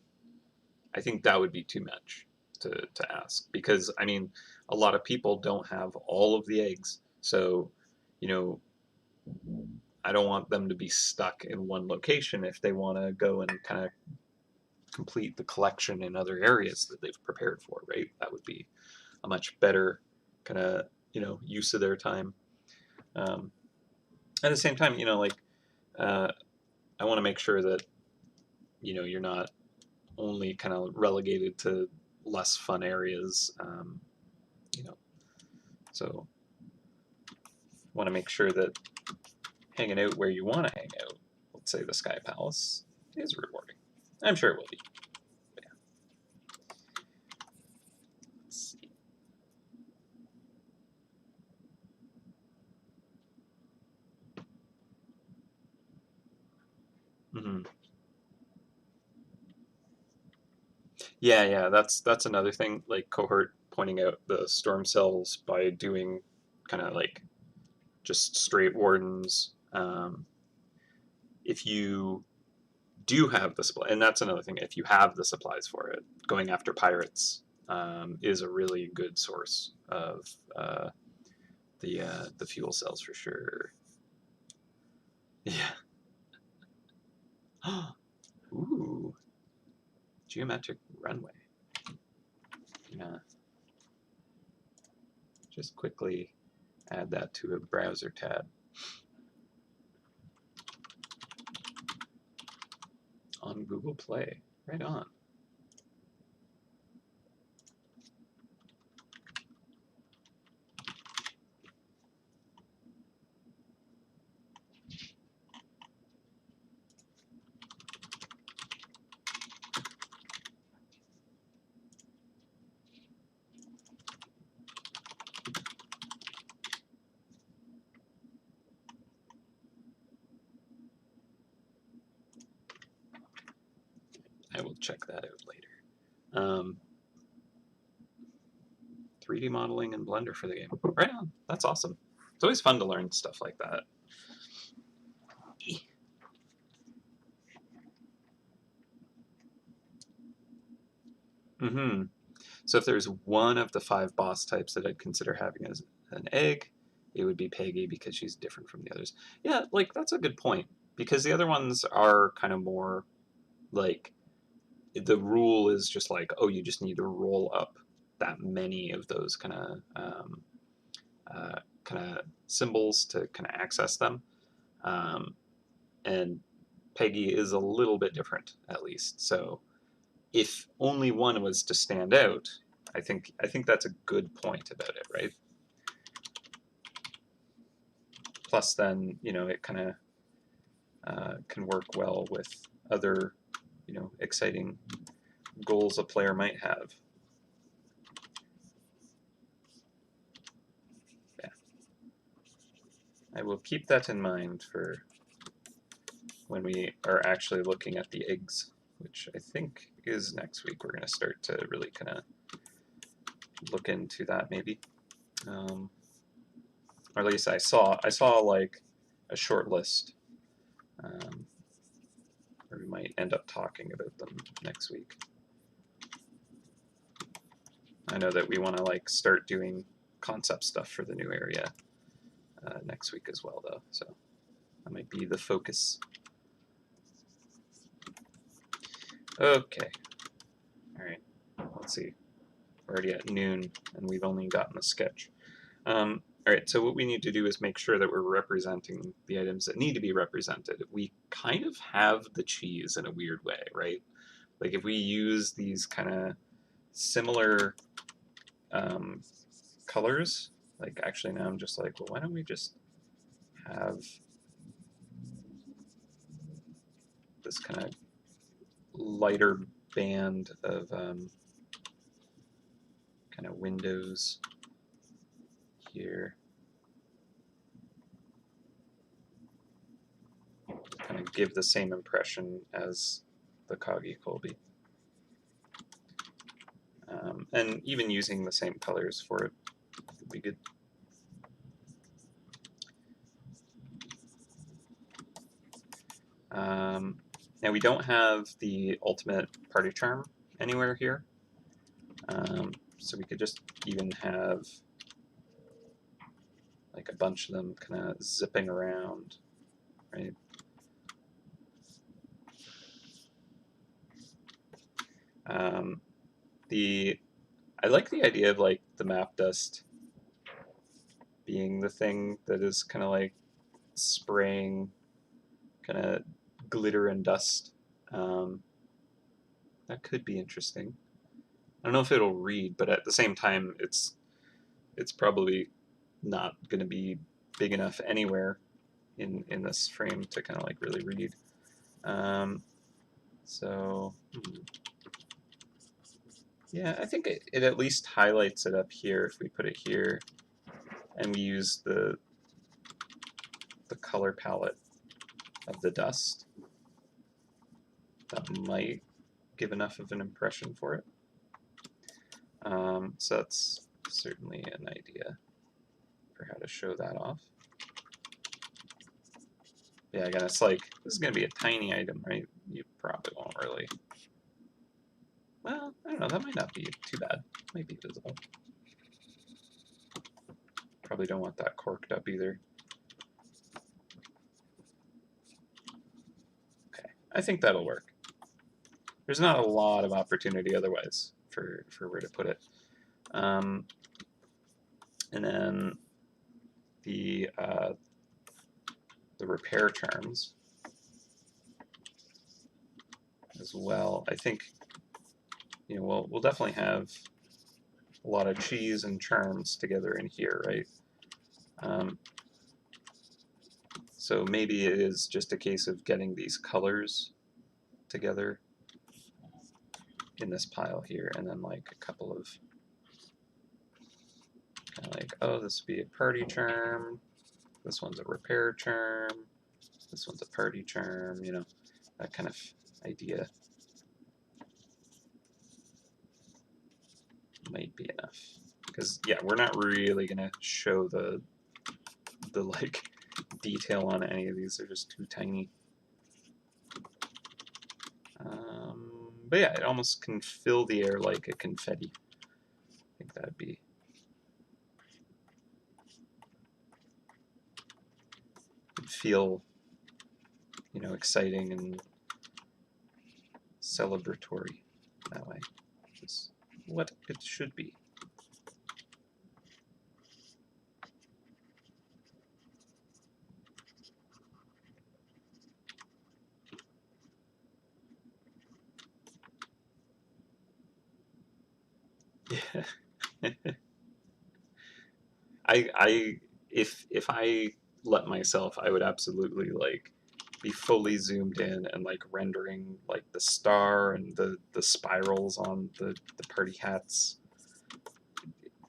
I think that would be too much to ask because, I mean, a lot of people don't have all of the eggs. So, I don't want them to be stuck in one location if they want to go and kind of complete the collection in other areas that they've prepared for, right? That would be a much better kind of, use of their time. At the same time, I want to make sure that, you're not only kind of relegated to less fun areas, so want to make sure that hanging out where you want to hang out, let's say the Sky Palace, is rewarding. I'm sure it will be. But yeah. Let's see. Mm-hmm. Yeah, that's another thing. Like Cohort pointing out the storm cells by doing kind of like just straight wardens. If you do have the supply, and that's another thing. If you have the supplies for it, going after pirates is a really good source of the fuel cells for sure. Yeah. Ooh, geometric runway. Yeah. Just quickly add that to a browser tab. On Google Play. Right on. I will check that out later. 3D modeling and Blender for the game. Right on. That's awesome. It's always fun to learn stuff like that. Mm-hmm. So if there's one of the 5 boss types that I'd consider having as an egg, it would be Peggy because she's different from the others. Yeah, like that's a good point because the other ones are kind of more like the rule is just like, oh, you just need to roll up that many of those kind of symbols to kind of access them. And Peggy is a little bit different, at least. So if only one was to stand out, I think that's a good point about it, right? Plus, then it kind of can work well with other, exciting goals a player might have. Yeah. I will keep that in mind for when we are actually looking at the eggs, which I think is next week. We're going to start to really kind of look into that maybe. Or at least I saw like a short list where we might end up talking about them next week. I know that we want to like start doing concept stuff for the new area next week as well, though. So that might be the focus. Okay. All right. Let's see. We're already at noon, and we've only gotten the sketch. All right. So what we need to do is make sure that we're representing the items that need to be represented. We kind of have the cheese in a weird way, right? Like if we use these kind of similar colors, like actually now I'm just like, well, why don't we just have this kind of lighter band of kind of windows here. Kind of give the same impression as the Coggy Colby. And even using the same colors for it would be good. Now we don't have the ultimate party charm anywhere here, so we could just even have like a bunch of them kind of zipping around, right? I like the idea of like the map dust being the thing that is kind of like spraying kind of glitter and dust. That could be interesting. I don't know if it'll read, but at the same time, it's probably not going to be big enough anywhere in this frame to kind of like really read. So yeah, I think it at least highlights it up here if we put it here, and we use the color palette of the dust. That might give enough of an impression for it. So that's certainly an idea for how to show that off. Yeah, again, it's like, this is going to be a tiny item, right? You probably won't really... Well, I don't know, that might not be too bad. It might be visible. Probably don't want that corked up either. Okay, I think that'll work. There's not a lot of opportunity otherwise for where to put it. And then the repair charms as well. I think we'll definitely have a lot of cheese and charms together in here, right? So maybe it is just a case of getting these colors together in this pile here, and then like a couple of kind of like, oh, this would be a party charm, this one's a repair charm, this one's a party charm, that kind of idea might be enough. Because yeah, we're not really gonna show the like detail on any of these, they're just too tiny. But yeah, it almost can fill the air like a confetti. I think that'd be feel exciting and celebratory that way, which is what it should be. Yeah. if I let myself, I would absolutely like be fully zoomed in and like rendering like the star and the spirals on the party hats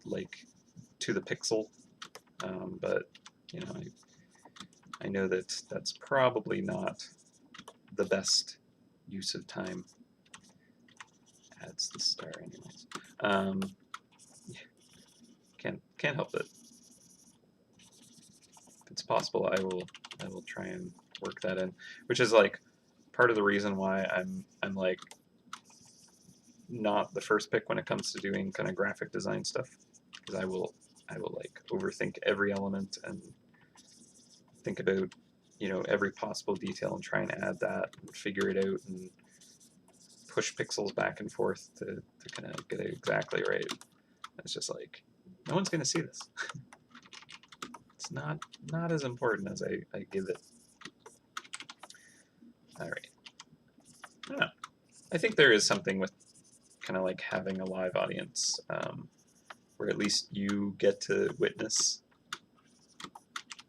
like to the pixel. But you know, I know that that's probably not the best use of time. Adds the star anyways. Can't help it. If it's possible, I will try and work that in, which is like part of the reason why I'm like not the first pick when it comes to doing kind of graphic design stuff, because I will like overthink every element and think about, you know, every possible detail and try and add that and figure it out and push pixels back and forth to kind of get it exactly right. It's just like, no one's going to see this. It's not as important as I give it. All right. I don't know. I think there is something with kind of like having a live audience, where at least you get to witness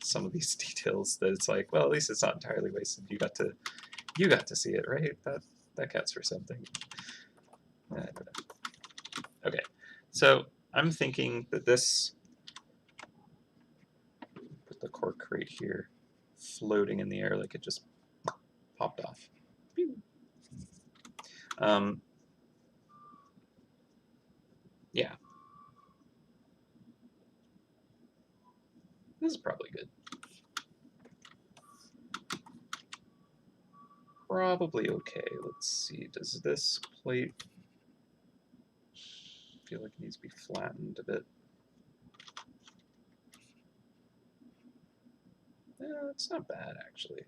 some of these details that it's like, well, at least it's not entirely wasted. You got to see it, right? That counts for something. Okay, so I'm thinking that this, put the cork right here, floating in the air like it just popped off. Yeah, this is probably good. Probably okay. Let's see, does this plate feel like it needs to be flattened a bit? Yeah, it's not bad actually.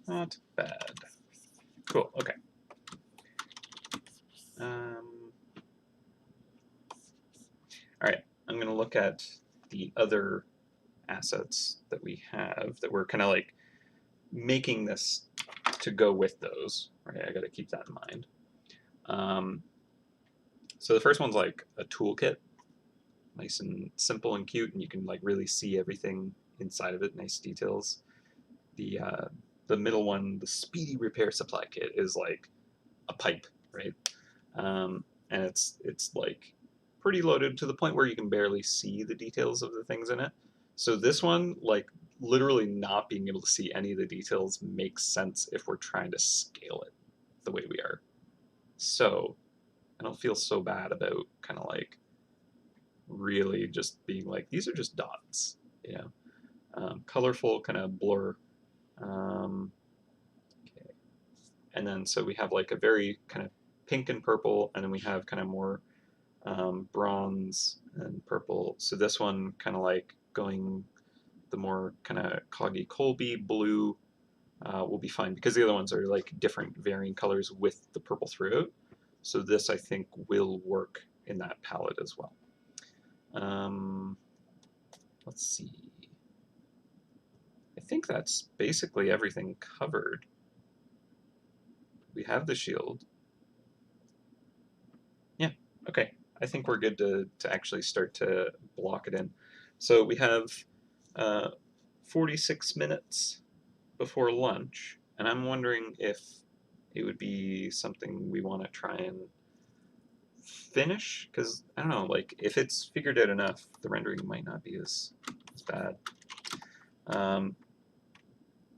Not bad. Cool, okay. All right, I'm going to look at the other assets that we have that we're kind of like making this to go with those. Right, I got to keep that in mind. So the first one's like a toolkit, nice and simple and cute, and you can like really see everything inside of it, nice details. The middle one, the speedy repair supply kit, is like a pipe, right? And it's like pretty loaded to the point where you can barely see the details of the things in it. So this one, like literally not being able to see any of the details makes sense if we're trying to scale it the way we are. So I don't feel so bad about kind of like really just being like, these are just dots, you know, colorful kind of blur. Okay. And then so we have like a very kind of pink and purple, and then we have kind of more bronze and purple. So this one kind of like going the more kind of coggy Colby blue will be fine, because the other ones are like different varying colors with the purple throughout. So this I think will work in that palette as well. Let's see. I think that's basically everything covered. We have the shield. Yeah, okay. I think we're good to actually start to block it in. So we have 46 minutes before lunch, and I'm wondering if it would be something we want to try and finish, because I don't know, like if it's figured out enough, the rendering might not be as bad.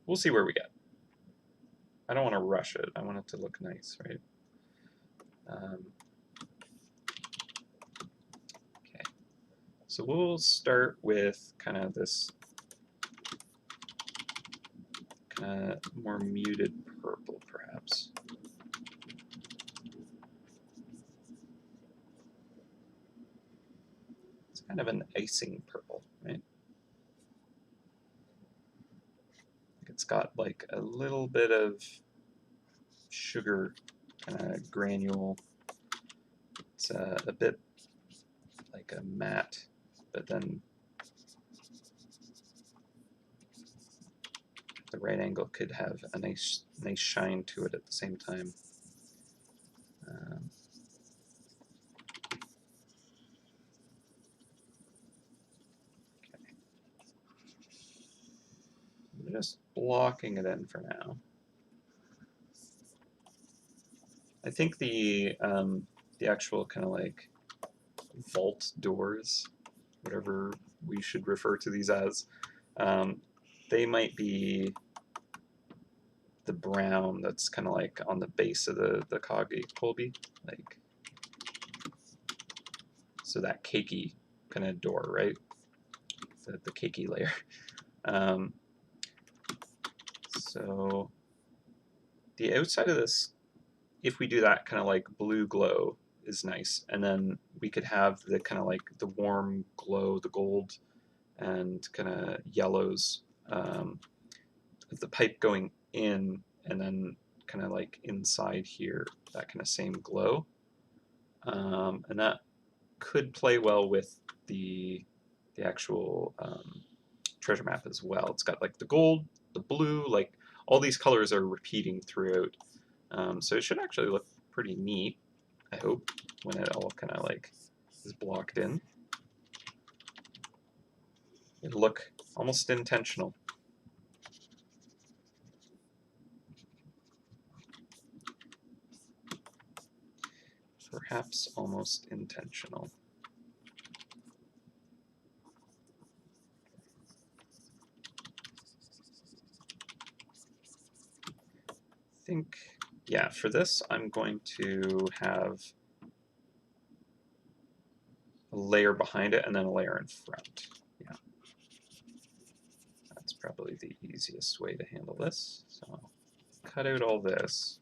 We'll see where we get. I don't want to rush it. I want it to look nice, right? Okay, so we'll start with kind of this kind of more muted purple, perhaps. It's kind of an icing purple, right? It's got like a little bit of sugar kind of granule. It's a bit like a matte, but then the right angle could have a nice shine to it at the same time. I'm just blocking it in for now. I think the actual kind of like vault doors, whatever we should refer to these as, they might be the brown that's kind of like on the base of the Colby, like, so that cakey kind of door, right? The cakey layer. So the outside of this, if we do that kind of like blue glow, is nice, and then we could have the kind of like the warm glow, the gold and kind of yellows of the pipe going in, and then kind of like inside here, that kind of same glow, and that could play well with the actual treasure map as well. It's got like the gold, the blue, like all these colors are repeating throughout, so it should actually look pretty neat, I hope, when it all kind of like is blocked in. It'll look almost intentional. Perhaps almost intentional. I think, yeah, for this I'm going to have a layer behind it and then a layer in front. Yeah, that's probably the easiest way to handle this. So I'll cut out all this.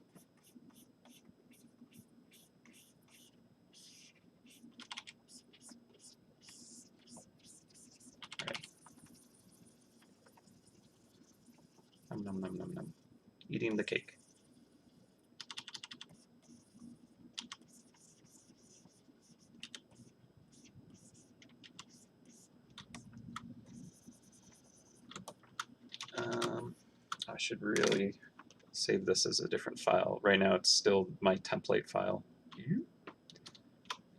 Right. Nom nom nom nom nom. Eating the cake. I should really save this as a different file. Right now it's still my template file.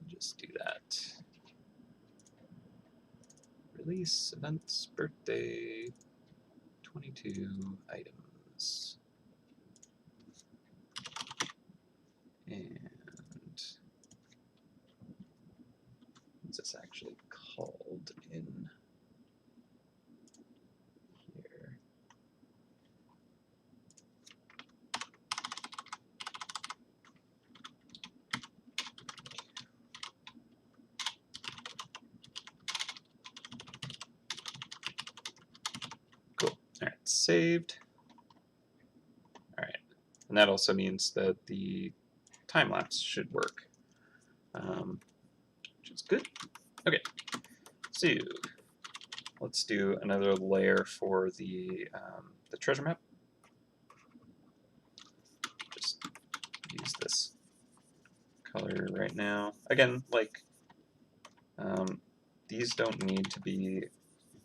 Just do that. Release, events, birthday, 22 items. And what's this actually called in here? Cool. All right, saved. All right, and that also means that the time lapse should work, which is good. Okay, so let's do another layer for the treasure map. Just use this color right now. Again, like these don't need to be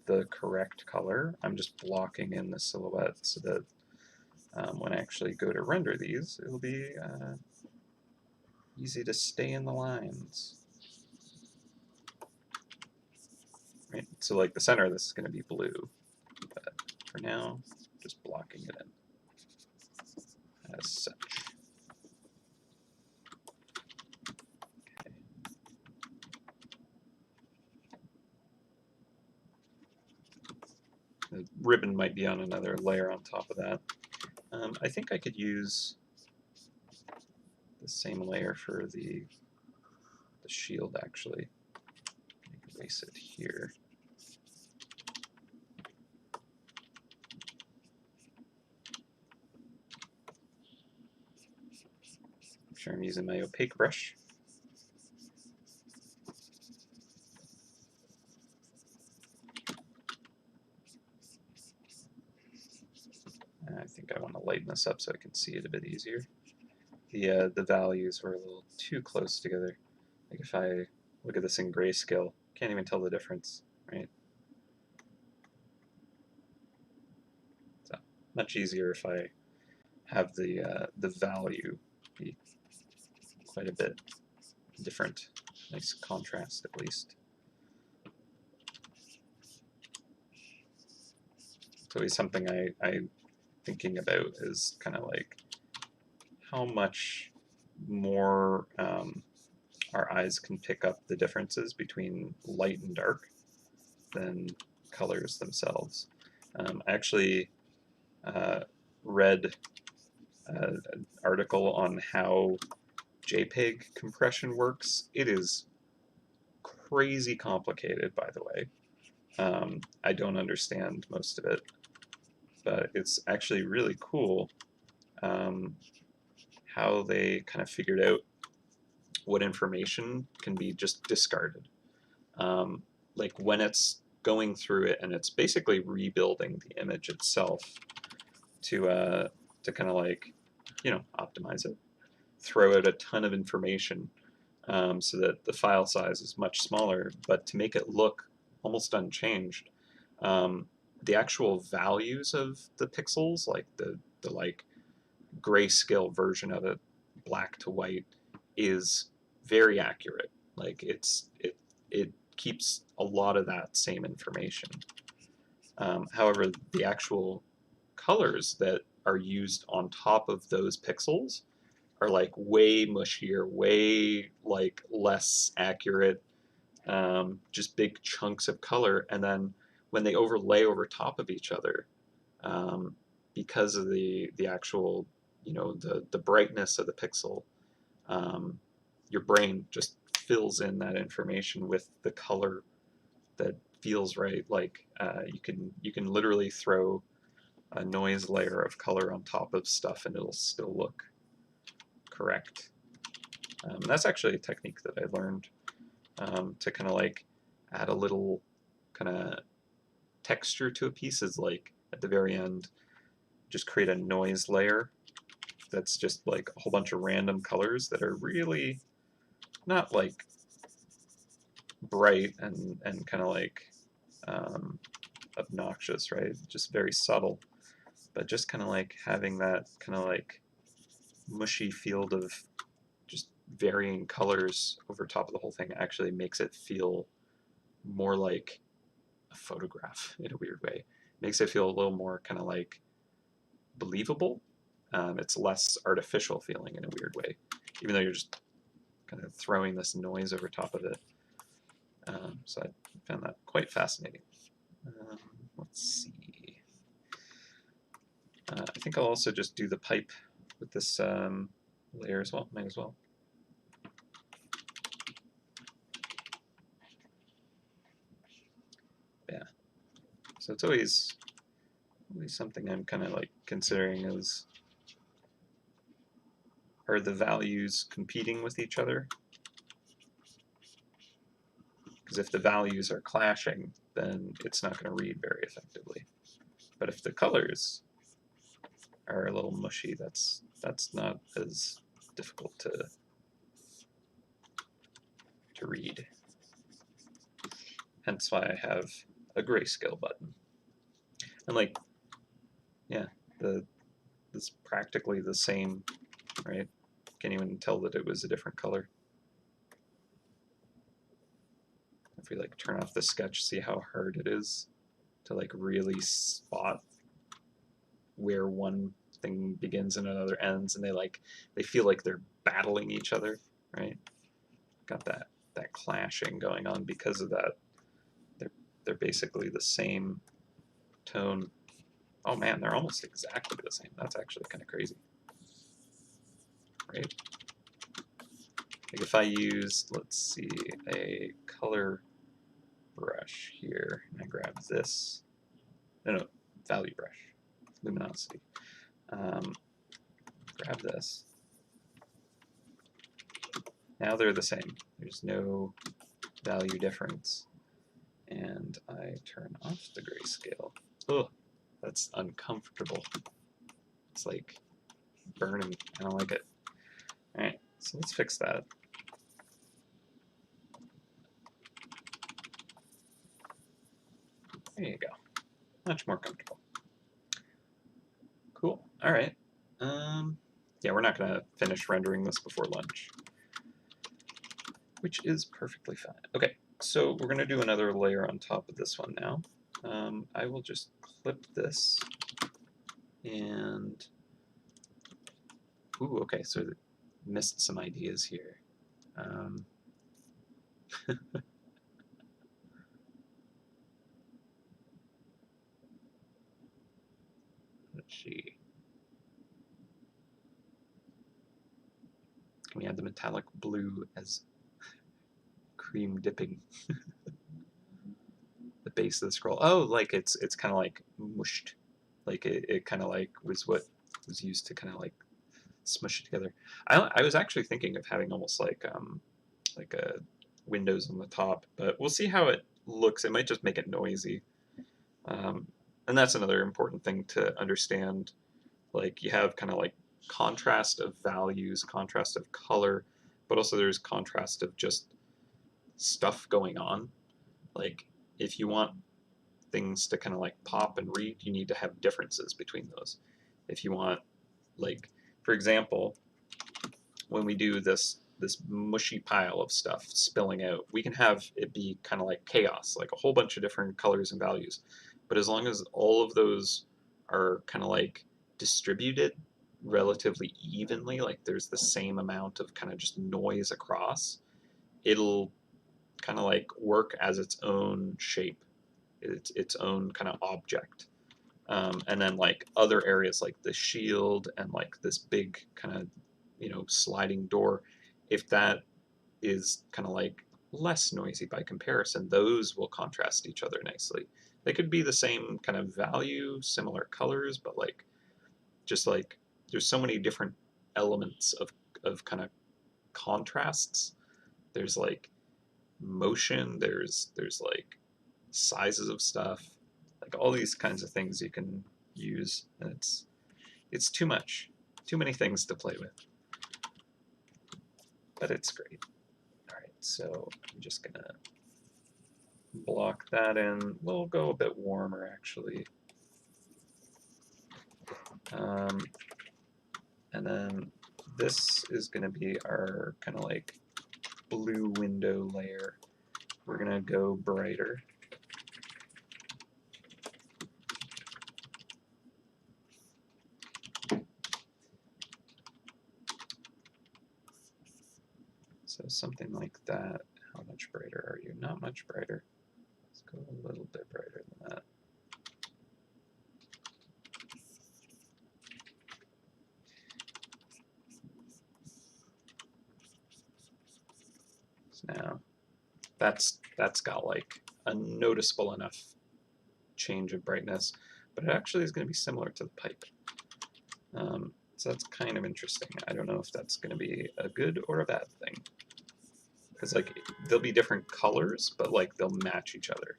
the correct color. I'm just blocking in the silhouette so that when I actually go to render these, it'll be easy to stay in the lines. Right? So like the center of this is going to be blue, but for now, just blocking it in as such. Okay. The ribbon might be on another layer on top of that. I think I could use the same layer for the shield actually. Erase it here. I'm sure I'm using my opaque brush. I think I want to lighten this up so I can see it a bit easier. The values were a little too close together. Like if I look at this in grayscale, can't even tell the difference, right? So much easier if I have the value be quite a bit different. Nice contrast at least. It's always something I'm thinking about is kind of like how much more our eyes can pick up the differences between light and dark than colors themselves. I actually read an article on how JPEG compression works. It is crazy complicated, by the way. I don't understand most of it, but it's actually really cool how they kind of figured out what information can be just discarded. Like when it's going through it and it's basically rebuilding the image itself to kind of like, you know, optimize it, throw out a ton of information so that the file size is much smaller, but to make it look almost unchanged. The actual values of the pixels, like the like grayscale version of it, black to white, is very accurate. Like it keeps a lot of that same information. However, the actual colors that are used on top of those pixels are like way mushier, way like less accurate, just big chunks of color. And then when they overlay over top of each other, because of the actual, you know, the brightness of the pixel, your brain just fills in that information with the color that feels right. Like you can literally throw a noise layer of color on top of stuff and it'll still look correct. And that's actually a technique that I learned to kind of like add a little kind of texture to a piece. Is like at the very end, just create a noise layer that's just like a whole bunch of random colors that are really not like bright and kind of like obnoxious, right? Just very subtle, but just kind of like having that kind of like mushy field of just varying colors over top of the whole thing actually makes it feel more like a photograph in a weird way. Makes it feel a little more kind of like believable. It's less artificial feeling in a weird way, even though you're just kind of throwing this noise over top of it. So I found that quite fascinating. Let's see. I think I'll also just do the pipe with this layer as well. Might as well. Yeah. So it's always something I'm kind of like considering is, are the values competing with each other? Because if the values are clashing, then it's not going to read very effectively. But if the colors are a little mushy, that's not as difficult to read. Hence why I have a grayscale button. And like, yeah, it's practically the same, right? Can't even tell that it was a different color. If we like turn off the sketch, see how hard it is to like really spot where one thing begins and another ends, and they feel like they're battling each other, right? Got that clashing going on because of that. They're basically the same tone. Oh man, they're almost exactly the same. That's actually kind of crazy, right? Like if I use, let's see, a color brush here, and I grab this, no, value brush, luminosity. Grab this. Now they're the same. There's no value difference. And I turn off the grayscale. Oh, that's uncomfortable. It's like burning. I don't like it. All right, so let's fix that. There you go. Much more comfortable. All right. Yeah, we're not gonna finish rendering this before lunch, which is perfectly fine. Okay, so we're gonna do another layer on top of this one now. I will just clip this and, ooh, okay, so missed some ideas here. Let's see. Can we add the metallic blue as cream dipping the base of the scroll? Oh, like it's kind of like mushed, like it kind of like was what was used to kind of like smush it together. I was actually thinking of having almost like a windows on the top, but we'll see how it looks. It might just make it noisy, um, and that's another important thing to understand. Like you have kind of like contrast of values, contrast of color, but also there's contrast of just stuff going on. Like if you want things to kind of like pop and read, you need to have differences between those. If you want, like, for example, when we do this mushy pile of stuff spilling out, we can have it be kind of like chaos, like a whole bunch of different colors and values. But as long as all of those are kind of like distributed relatively evenly, like there's the same amount of kind of just noise across, it'll kind of like work as its own shape, its own kind of object. And then like other areas like the shield and like this big kind of sliding door, if that is kind of like less noisy by comparison, those will contrast each other nicely. They could be the same kind of value, similar colors, but like just like there's so many different elements of kind of contrasts. There's like motion, there's like sizes of stuff, like all these kinds of things you can use, and it's too much, too many things to play with, but it's great. All right, so I'm just gonna block that in. We'll go a bit warmer actually, and then this is gonna be our kind of like blue window layer. We're gonna go brighter. So something like that. How much brighter are you? Not much brighter. Let's go a little bit brighter than that. So now that's got like a noticeable enough change of brightness, but it actually is going to be similar to the pipe. So that's kind of interesting. I don't know if that's going to be a good or a bad thing, because like they'll be different colors, but like they'll match each other.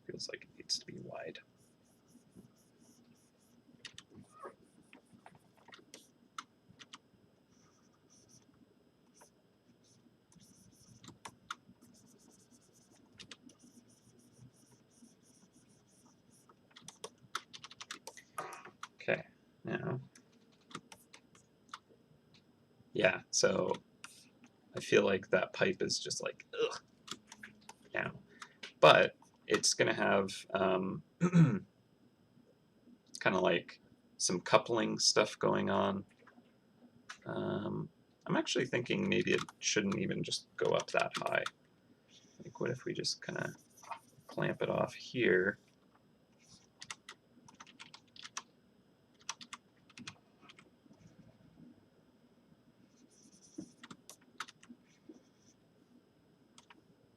Feels like it needs to be wide. Okay, now, yeah, so I feel like that pipe is just like, ugh, now. But it's going to have kind of like some coupling stuff going on. I'm actually thinking maybe it shouldn't even just go up that high. Like, what if we just kind of clamp it off here?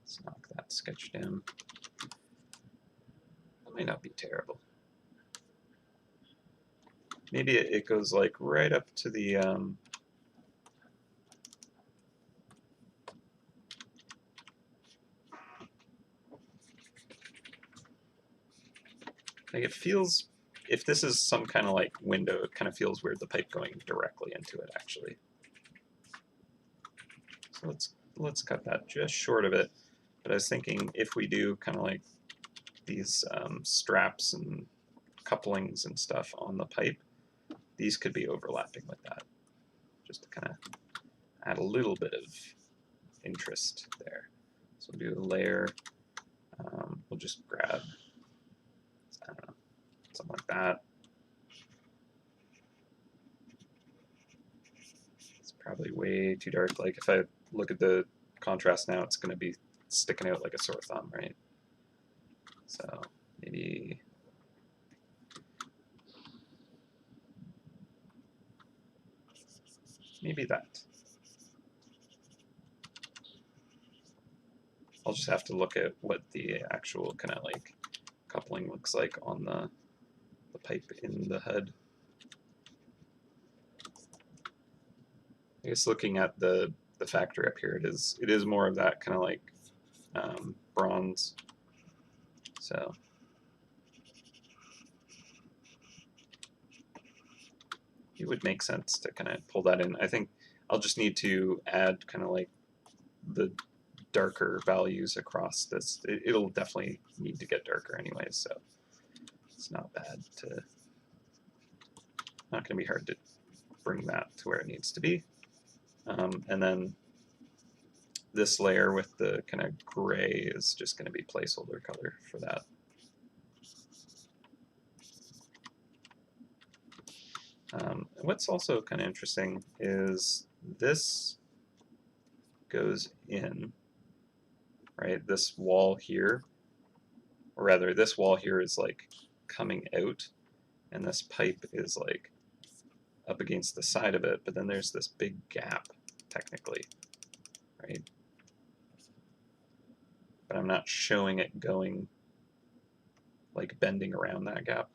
Let's knock that sketch down. That might not be terrible. Maybe it goes like right up to the like it feels, if this is some kind of like window, it kind of feels weird, the pipe going directly into it actually. So let's cut that just short of it. But I was thinking if we do kind of like these straps and couplings and stuff on the pipe, these could be overlapping with that, just to kind of add a little bit of interest there. So we'll do a layer. We'll just grab, I don't know, something like that. It's probably way too dark. Like if I look at the contrast now, it's going to be sticking out like a sore thumb, right? So maybe that. I'll just have to look at what the actual kind of like coupling looks like on the pipe in the HUD. I guess looking at the factory up here, it is more of that kind of like bronze. So it would make sense to kind of pull that in. I think I'll just need to add kind of like the darker values across this. It'll definitely need to get darker anyway, so it's not bad to, not going to be hard to bring that to where it needs to be. And then this layer with the kind of gray is just going to be placeholder color for that. What's also kind of interesting is this goes in, right? This wall here, or rather this wall here is like coming out, and this pipe is like up against the side of it, but then there's this big gap, technically, right? But I'm not showing it going, like bending around that gap.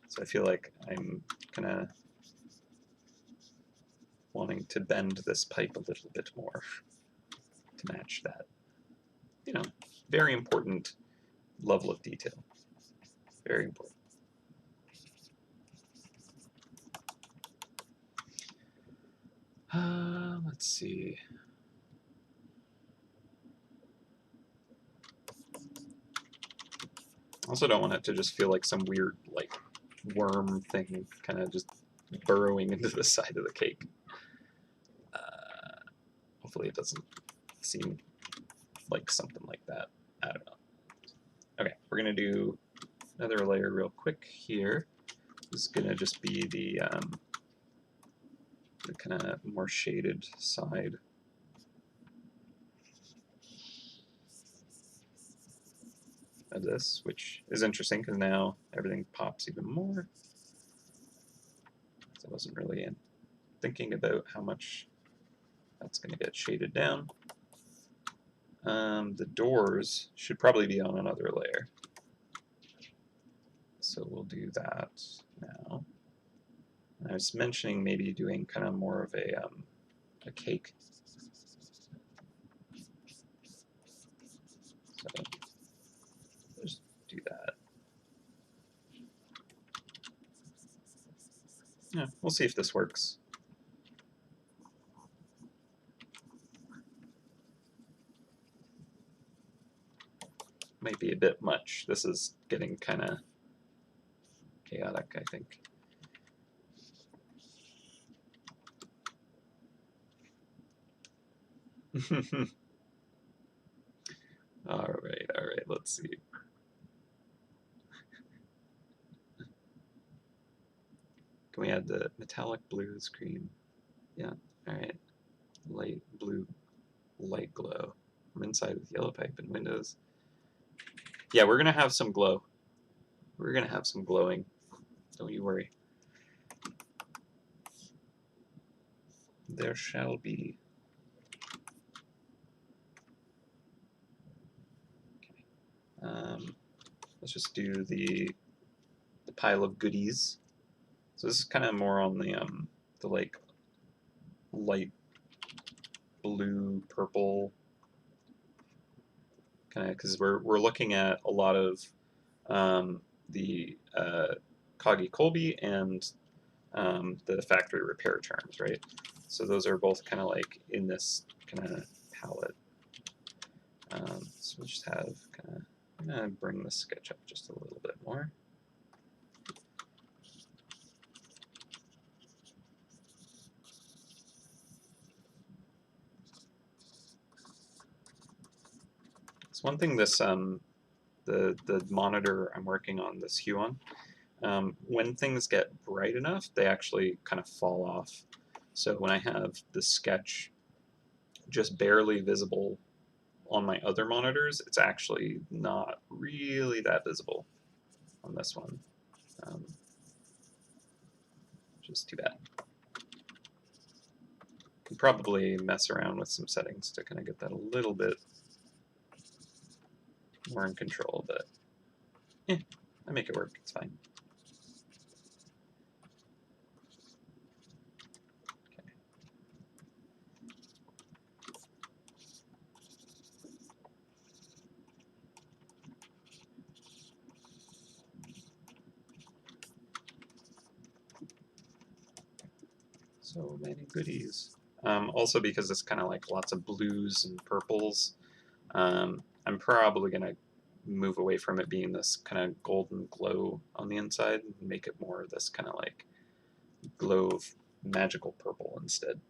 So I feel like I'm kind of wanting to bend this pipe a little bit more to match that. You know, very important level of detail. Very important. Let's see. Also don't want it to just feel like some weird like worm thing kind of just burrowing into the side of the cake. Hopefully it doesn't seem like something like that. I don't know. Okay, we're gonna do another layer real quick here. This is gonna just be the kind of more shaded side. Of this, which is interesting because now everything pops even more. So I wasn't really thinking about how much that's going to get shaded down. The doors should probably be on another layer. So we'll do that now. And I was mentioning maybe doing kind of more of a cake. So just do that. Yeah, we'll see if this works. Might be a bit much. This is getting kind of chaotic, I think. all right, let's see. Can we add the metallic blue screen? Yeah, all right. Light blue, light glow. I'm inside with yellow pipe and windows. Yeah, we're gonna have some glow. We're gonna have some glowing. Don't you worry. There shall be. Okay. Let's just do the pile of goodies. So this is kind of more on the like light blue, purple kind of, because we're looking at a lot of the Kagi Colby and the factory repair terms, right? So those are both kind of like in this kind of palette. So we'll just have kind of, I'm going to bring the sketch up just a little bit more. So one thing this, the monitor I'm working on, this hue on, when things get bright enough, they actually kind of fall off. So when I have the sketch just barely visible on my other monitors, it's actually not really that visible on this one, which is too bad. Could probably mess around with some settings to kind of get that a little bit more in control, but I make it work, it's fine. Okay. So many goodies. Also because it's kind of like lots of blues and purples, I'm probably going to move away from it being this kind of golden glow on the inside and make it more of this kind of like glow of magical purple instead.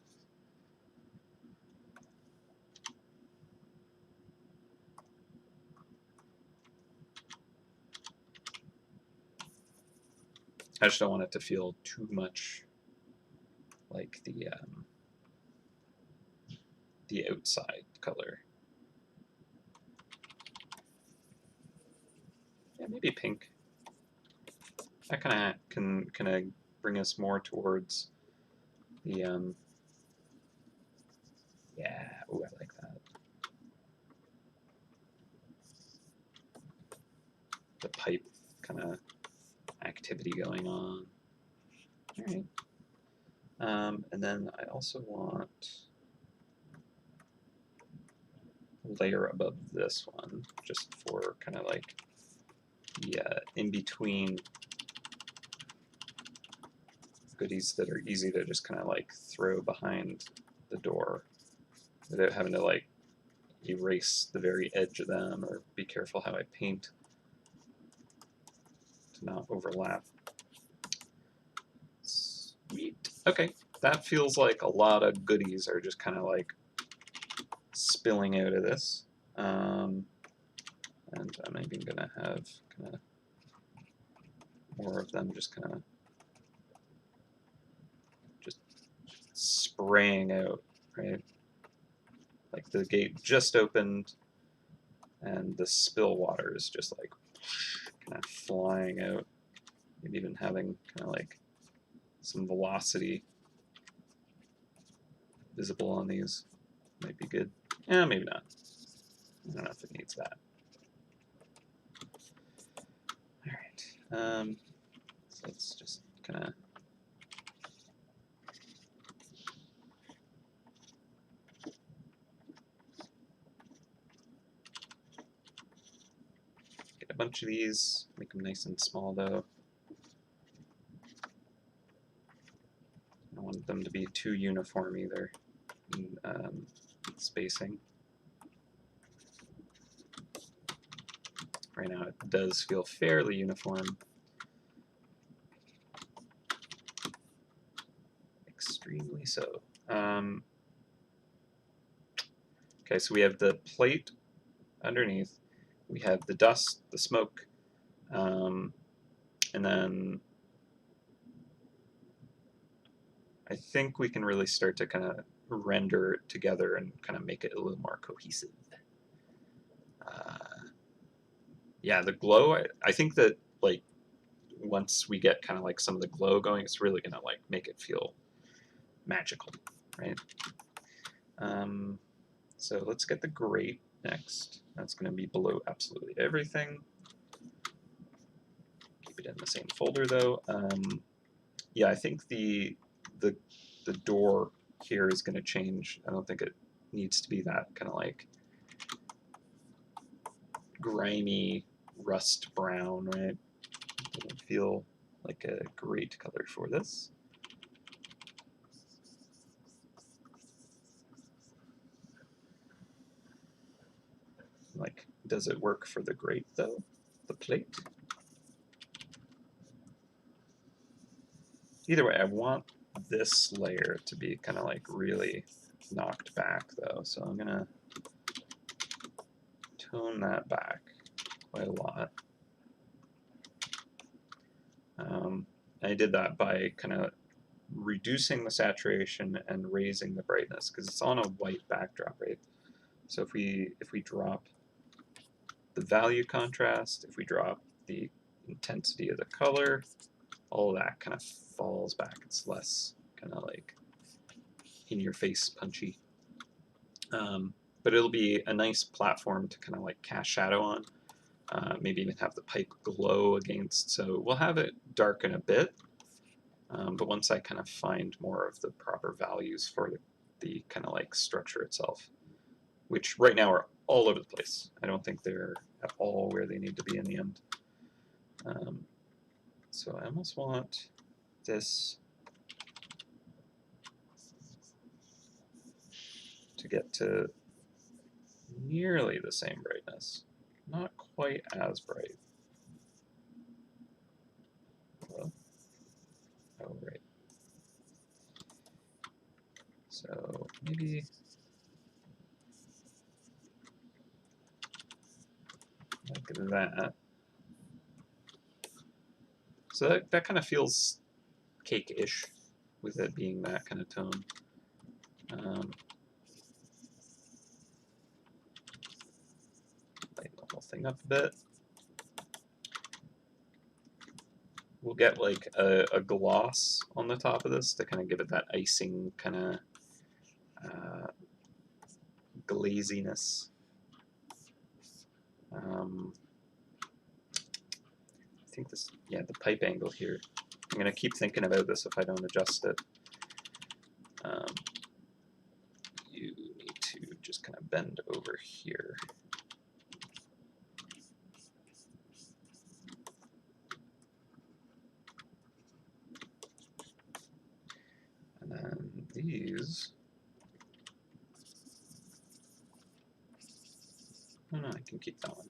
I just don't want it to feel too much like the outside color. Yeah, maybe pink. That kind of can kind of bring us more towards the yeah. Oh, I like that. The pipe kind of activity going on. All right. And then I also want a layer above this one, just for kind of like the in between goodies that are easy to just kind of like throw behind the door without having to like erase the very edge of them or be careful how I paint to not overlap. Sweet. Okay, that feels like a lot of goodies are just kind of like spilling out of this. And I'm even gonna have kind of more of them just kind of just spraying out, right? Like the gate just opened and the spill water is just like kind of flying out. Maybe even having kind of like some velocity visible on these might be good. Yeah, maybe not. I don't know if it needs that. All right. So let's just kind of get a bunch of these, make them nice and small though. I don't want them to be too uniform either in spacing. Right now it does feel fairly uniform. Extremely so. Okay, so we have the plate underneath, we have the dust, the smoke, and then I think we can really start to kind of render it together and kind of make it a little more cohesive. Yeah, the glow, I think that like once we get kind of like some of the glow going, it's really gonna like make it feel magical, right? So let's get the grate next. That's gonna be below absolutely everything. Keep it in the same folder though. Yeah, I think the door here is gonna change. I don't think it needs to be that kind of like grimy rust brown, right? Doesn't feel like a great color for this. Like, does it work for the grate though? The plate? Either way, I want this layer to be kind of like really knocked back though, so I'm gonna tone that back quite a lot. I did that by kind of reducing the saturation and raising the brightness because it's on a white backdrop, right? So if we drop the value contrast, if we drop the intensity of the color, all of that kind of falls back. It's less kind of like in your face punchy. But it'll be a nice platform to kind of like cast shadow on. Maybe even have the pipe glow against, so we'll have it darken a bit, but once I kind of find more of the proper values for the kind of like structure itself, which right now are all over the place. I don't think they're at all where they need to be in the end. So I almost want this to get to nearly the same brightness. Not quite as bright. Well, oh, right. So maybe like that. So that kind of feels cake-ish with it being that kind of tone. Lighten the whole thing up a bit. We'll get like a gloss on the top of this to kind of give it that icing kind of glaziness. I think this, yeah, the pipe angle here. I'm going to keep thinking about this if I don't adjust it. You need to just kind of bend over here. And then these. Oh no, I can keep that one.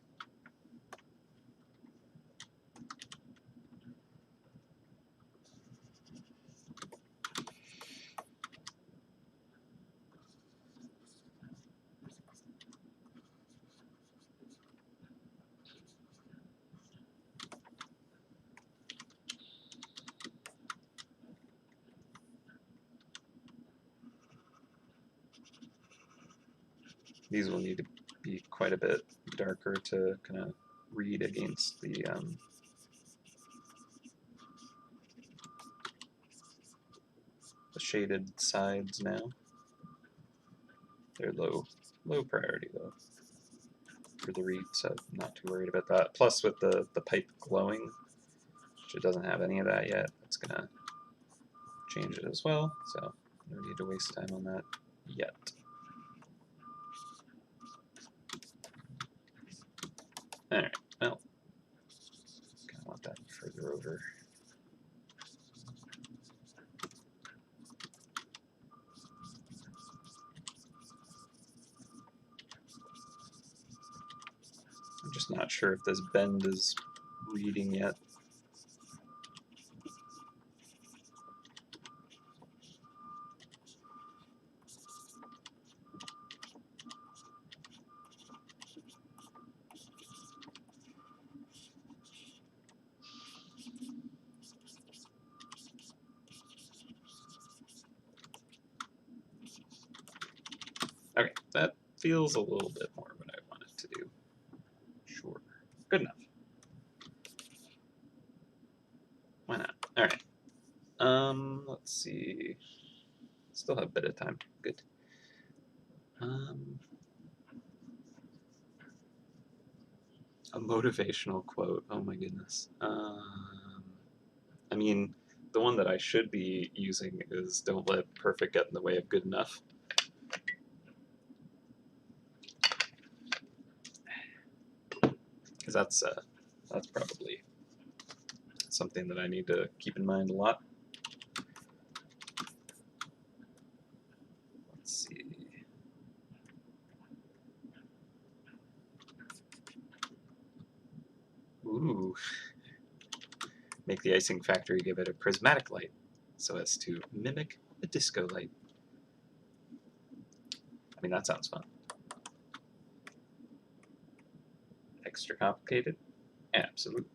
These will need to be quite a bit darker to kind of read against the shaded sides now. They're low priority though for the read, so I'm not too worried about that. Plus with the pipe glowing, which it doesn't have any of that yet, it's gonna change it as well, so no need to waste time on that yet. Alright, well, kind of want that further over. I'm just not sure if this bend is reading yet. Okay, that feels a little bit more what I want it to do. Sure. Good enough. Why not? Alright. Let's see. Still have a bit of time. Good. A motivational quote. Oh my goodness. I mean, the one that I should be using is "Don't let perfect get in the way of good enough." Because that's probably something that I need to keep in mind a lot. Let's see. to make the icing factory give it a prismatic light so as to mimic a disco light. I mean, that sounds fun. Extra complicated? Absolutely.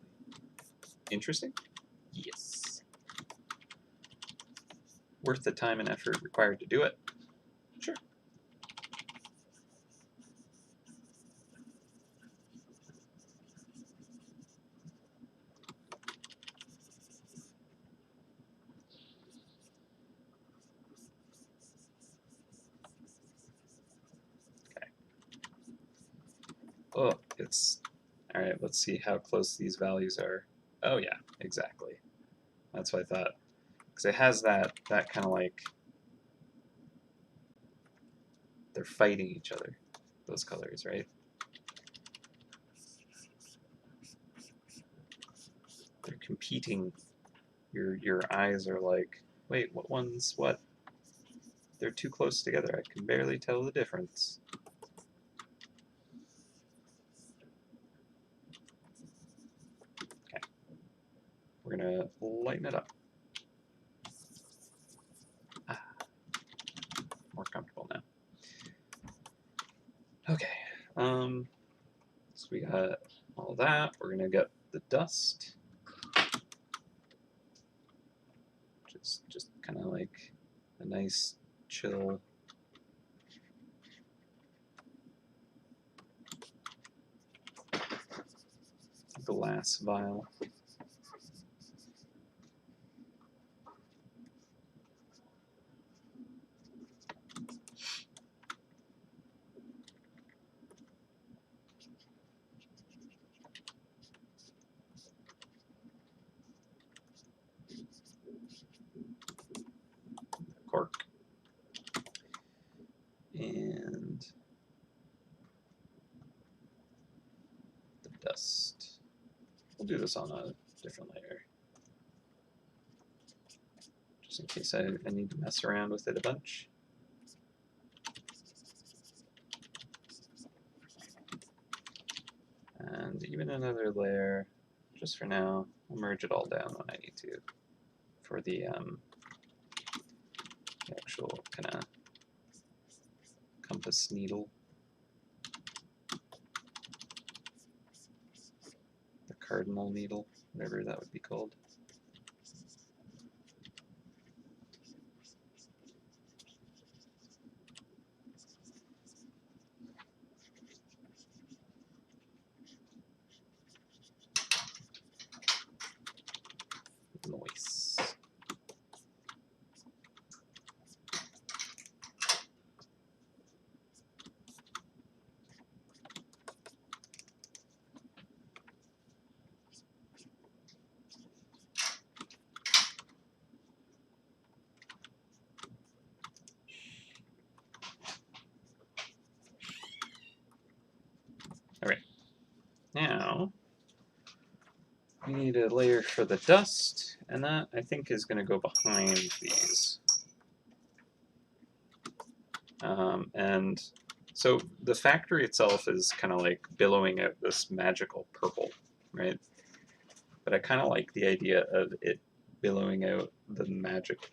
Interesting? Yes. Worth the time and effort required to do it? Sure. Oh, it's... Alright, let's see how close these values are. Oh yeah, exactly. That's what I thought. Because it has that kind of like... They're fighting each other, those colors, right? They're competing. Your eyes are like, wait, what one's what? They're too close together. I can barely tell the difference. Okay. We're gonna lighten it up. Ah, more comfortable now. Okay. So we got all that. We're gonna get the dust. Just kind of like a nice chill glass vial. Cork. And the dust. We'll do this on a different layer, just in case I need to mess around with it a bunch. And even another layer, just for now. I'll merge it all down when I need to for the actual kind of compass needle. The cardinal needle, whatever that would be called. Noise. All right. Now we need a layer for the dust, and that I think is going to go behind these. And so the factory itself is kind of like billowing out this magical purple, right? But I kind of like the idea of it billowing out the magic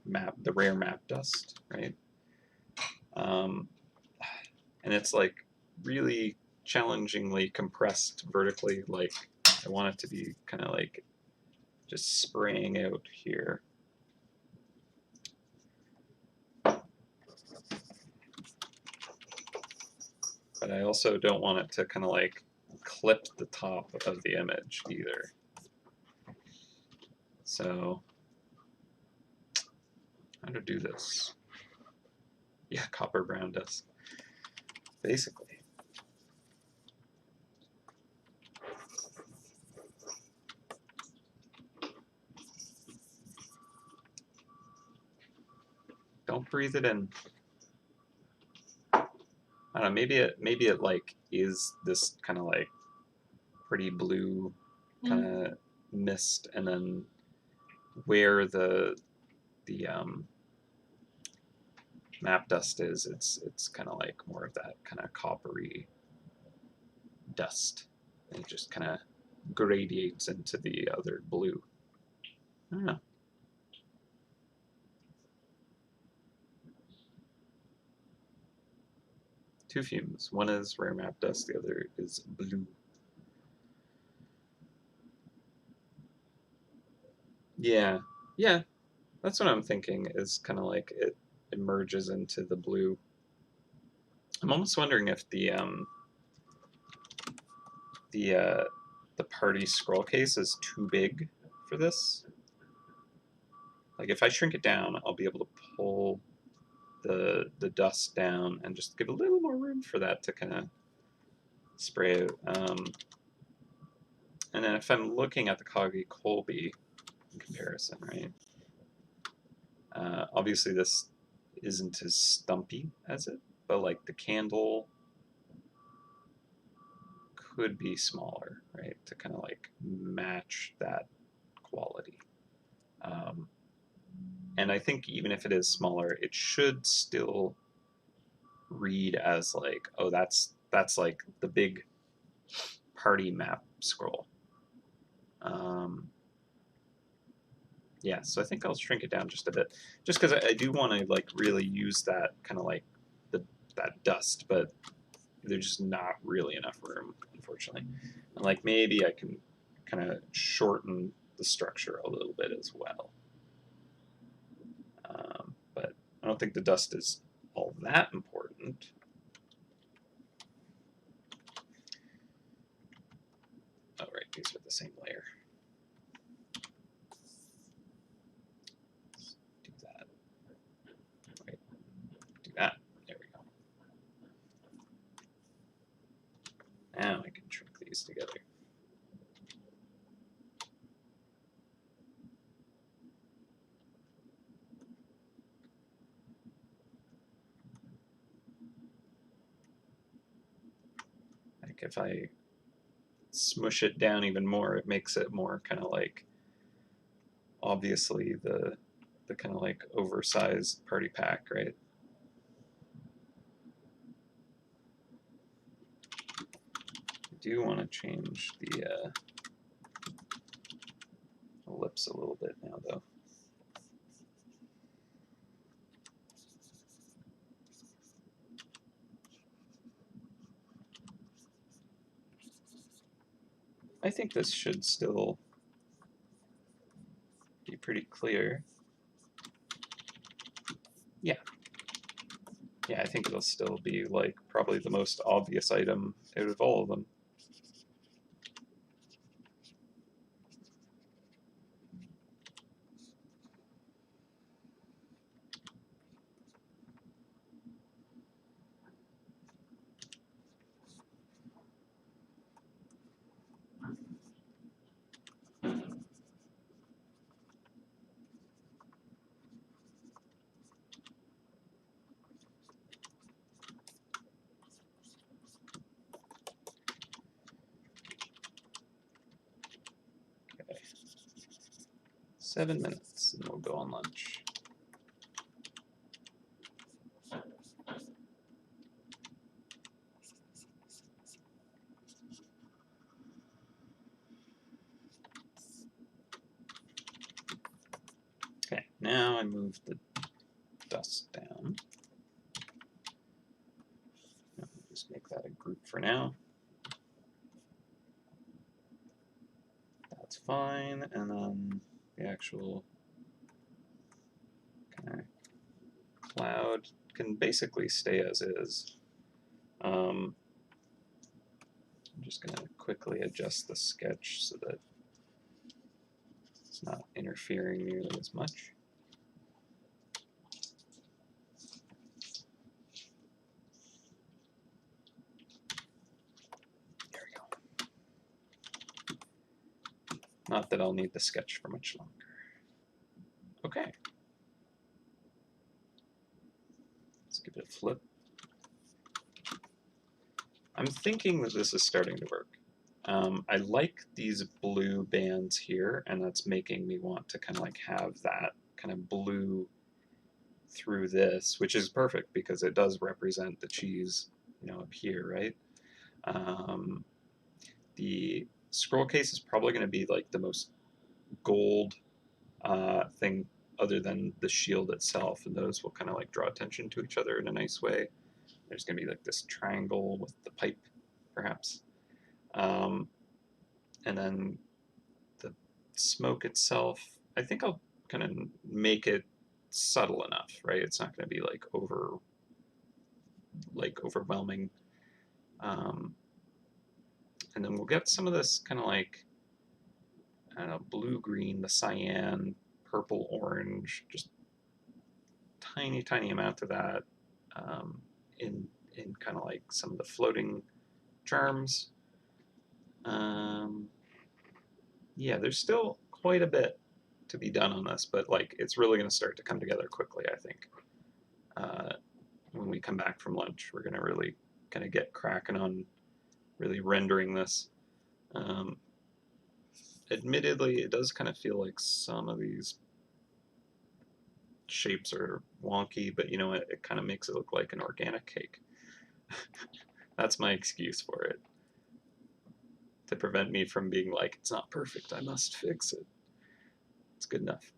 map, the rare map dust, right? And it's like really challengingly compressed vertically. Like I want it to be kind of like just spraying out here. But I also don't want it to kind of like clip the top of the image either. So how to do this? Yeah, copper brown dust, basically. Don't breathe it in. I don't know, maybe it like is this kind of like pretty blue kind of mist, and then where the map dust is, it's kind of like more of that kind of coppery dust. And it just kind of gradiates into the other blue. I don't know. Two fumes. One is rare map dust, the other is blue. Yeah, yeah, that's what I'm thinking, is kind of like it emerges into the blue. I'm almost wondering if the uh, the party scroll case is too big for this. Like if I shrink it down, I'll be able to pull the dust down and just give a little more room for that to kind of spray out. And then if I'm looking at the Kagi Colby in comparison, right? Obviously this isn't as stumpy as it, but like the candle could be smaller, right? To kind of like match that quality. And I think even if it is smaller, it should still read as like, oh, that's like the big party map scroll. Yeah, so I think I'll shrink it down just a bit, just because I do want to like really use that kind of like that dust, but there's just not really enough room, unfortunately. And like maybe I can kind of shorten the structure a little bit as well. But I don't think the dust is all that important. Oh, right, these are the same layer. Let's do that. Right, do that. There we go. Now I can shrink these together. Like if I smush it down even more, it makes it more kind of like, obviously the kind of like oversized party pack, right? I do want to change the ellipse a little bit now, though. I think this should still be pretty clear. Yeah. Yeah, I think it'll still be like probably the most obvious item out of all of them. Okay. 7 minutes and we'll go on lunch. Okay, now I move the dust down. Just make that a group for now. That's fine, and then the actual kind of cloud can basically stay as is. I'm just going to quickly adjust the sketch so that it's not interfering nearly as much. There we go. Not that I'll need the sketch for much longer. Okay. Let's give it a flip. I'm thinking that this is starting to work. I like these blue bands here, and that's making me want to kind of like have that kind of blue through this, which is perfect because it does represent the cheese, you know, up here, right? The scroll case is probably going to be like the most gold thing other than the shield itself, and those will kind of like draw attention to each other in a nice way. There's going to be like this triangle with the pipe, perhaps. Um, and then the smoke itself, I think I'll kind of make it subtle enough, right? It's not going to be like overwhelming. And then we'll get some of this kind of like, I don't know, blue green, the cyan, purple orange, just tiny amount of that um, in kind of like some of the floating charms. Yeah, there's still quite a bit to be done on this, but like it's really going to start to come together quickly, I think. When we come back from lunch, we're going to really kind of get cracking on really rendering this. Um, Admittedly, it does kind of feel like some of these shapes are wonky, but you know, it kind of makes it look like an organic cake. That's my excuse for it, to prevent me from being like, it's not perfect, I must fix it. It's good enough.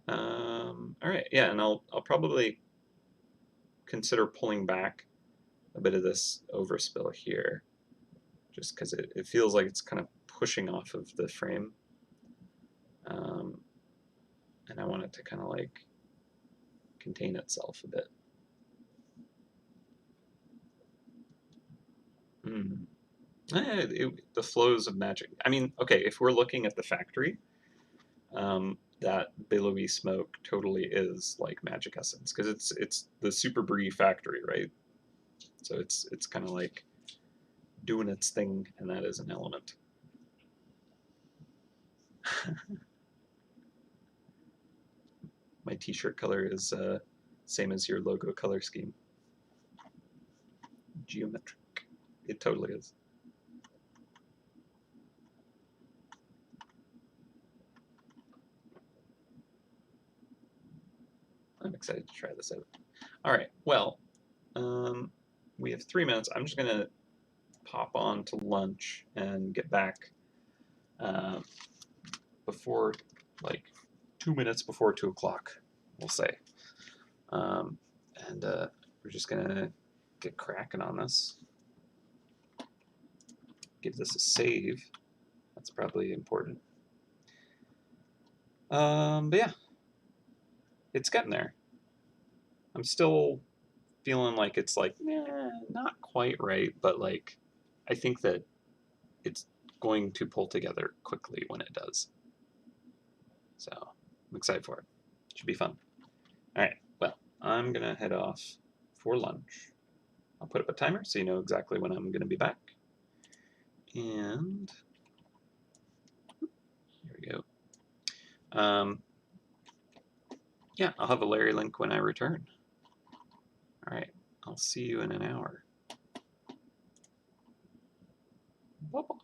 All right, yeah, and I'll probably consider pulling back a bit of this overspill here, just because it feels like it's kind of pushing off of the frame. And I want it to kind of like contain itself a bit. The flows of magic. I mean, okay, if we're looking at the factory, that billowy smoke totally is like magic essence because it's the Super Brie factory, right? So it's kind of like doing its thing, and that is an element. My T-shirt color is same as your logo color scheme. Geometric. It totally is. I'm excited to try this out. All right, well, we have 3 minutes. I'm just gonna pop on to lunch and get back before, like, 2 minutes before 2 o'clock, we'll say. Um, and we're just gonna get cracking on this. Give this a save. That's probably important. But yeah, it's getting there. I'm still feeling like it's like, not quite right, but like, I think that it's going to pull together quickly when it does. So I'm excited for it. Should be fun. All right, well, I'm gonna head off for lunch. I'll put up a timer so you know exactly when I'm gonna be back. And here we go. Yeah, I'll have a Larry link when I return. All right, I'll see you in an hour. Bye-bye.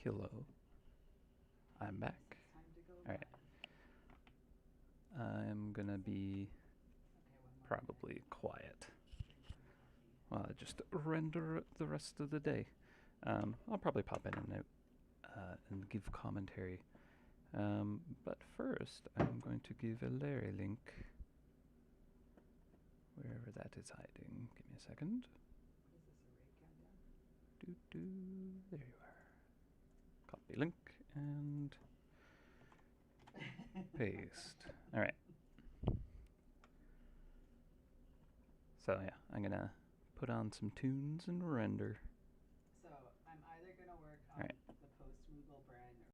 Hello. I'm back. Alright. I'm gonna be probably quiet while I just render the rest of the day. I'll probably pop in and out and give commentary. But first, I'm going to give a Larry link wherever that is hiding. Give me a second. There you are. Copy link and paste. Alright. So yeah, I'm gonna put on some tunes and render. So I'm either gonna work on Alright. the post Moogle brand or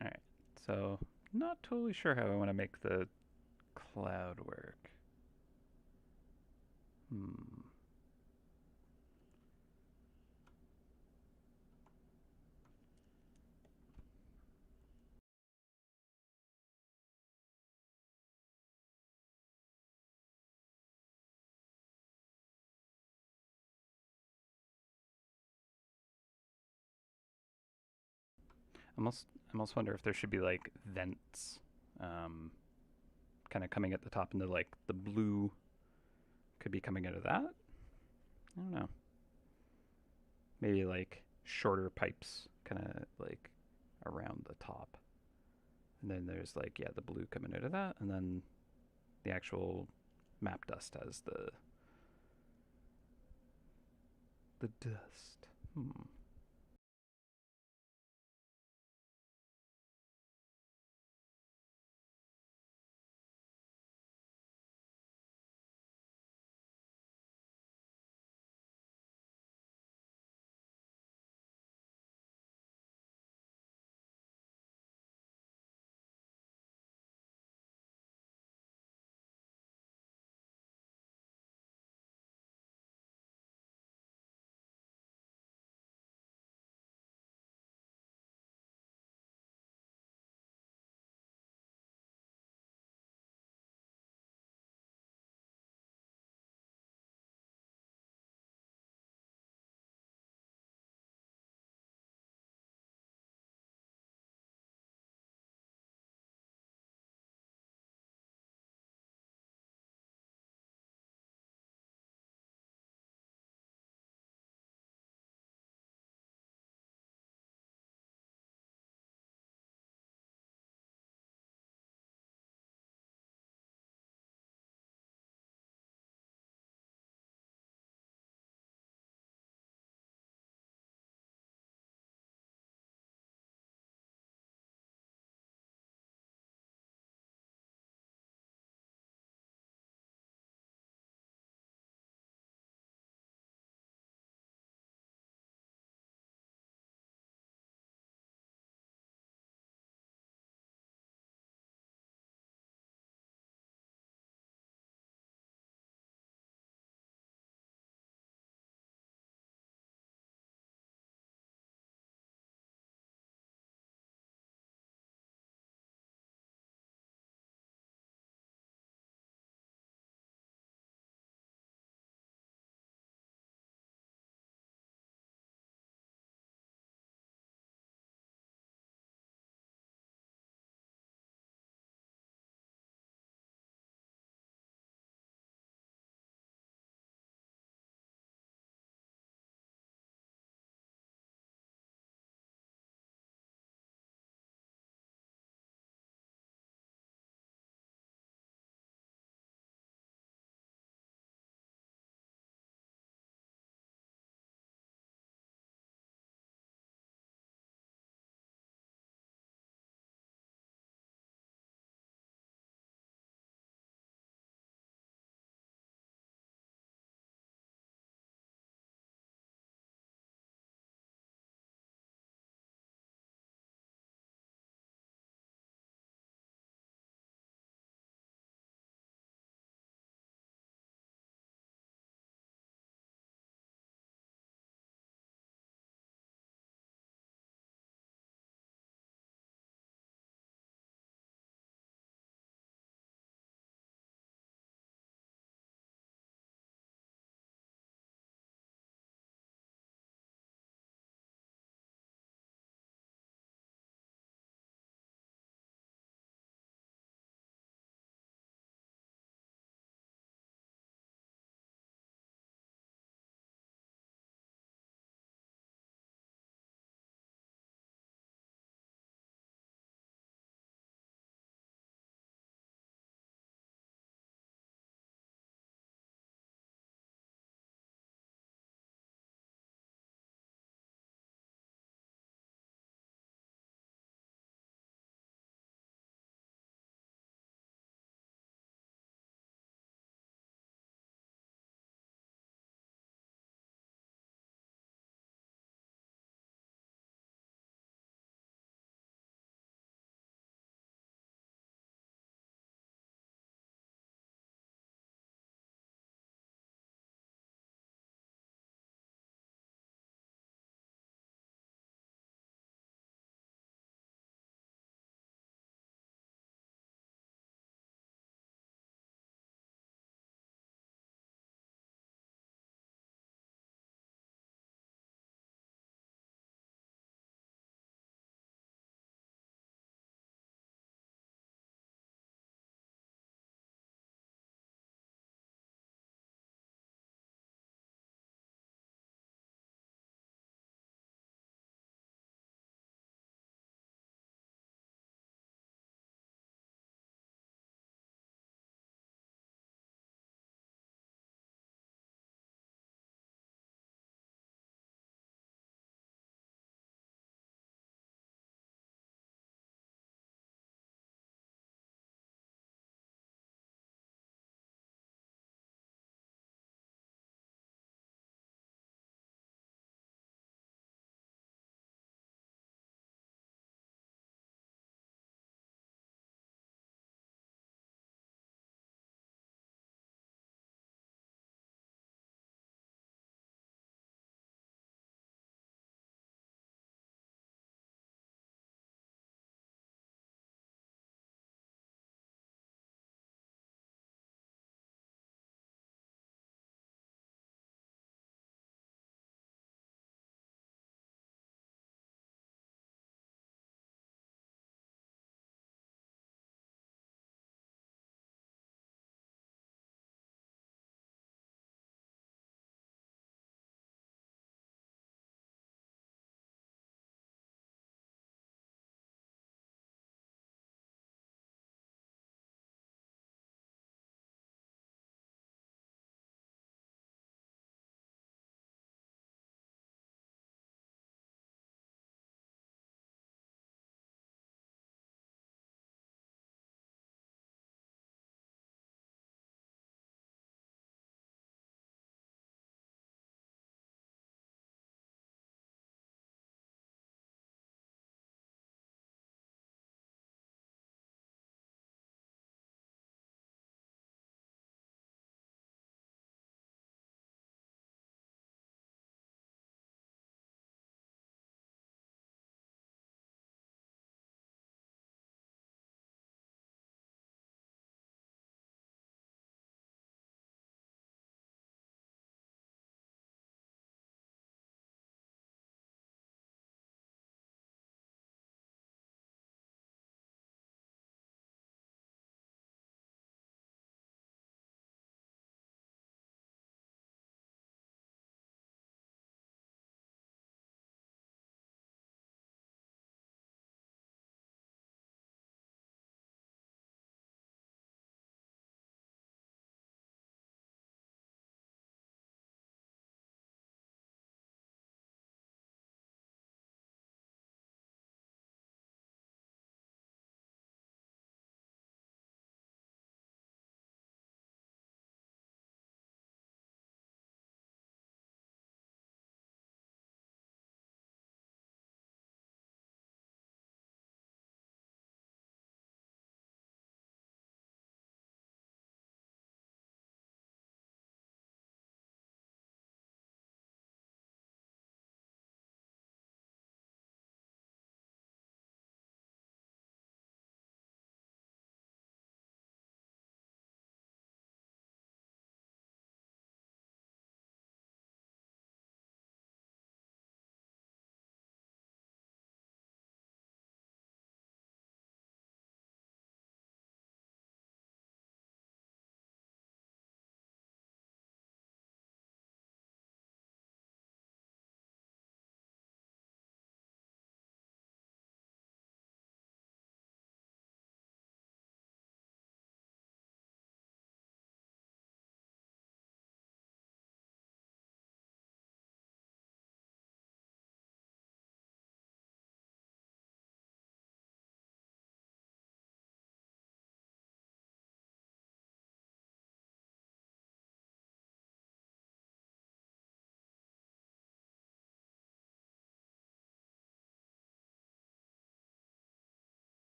Alright. So, not totally sure how I want to make the cloud work. Hmm. I almost wonder if there should be like vents, um, kind of coming at the top, and the blue could be coming out of that. I don't know. Maybe like shorter pipes, kind of like around the top, and then there's like the blue coming out of that, and then the actual map dust as the dust. Hmm.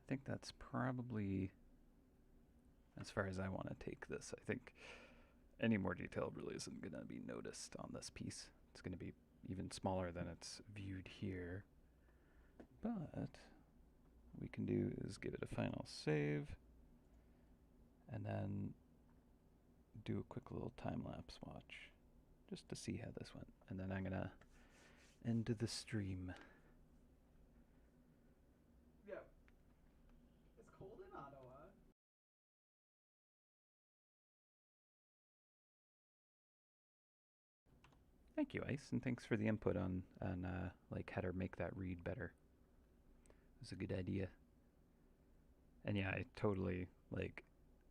think that's probably as far as I want to take this. I think any more detail really isn't going to be noticed on this piece. It's going to be even smaller than it's viewed here. But what we can do is give it a final save and then do a quick little time-lapse watch just to see how this went. And then I'm going to end the stream. Yeah. It's cold in Ottawa. Thank you, Ice, and thanks for the input on like how to make that read better. It was a good idea. And yeah, I totally like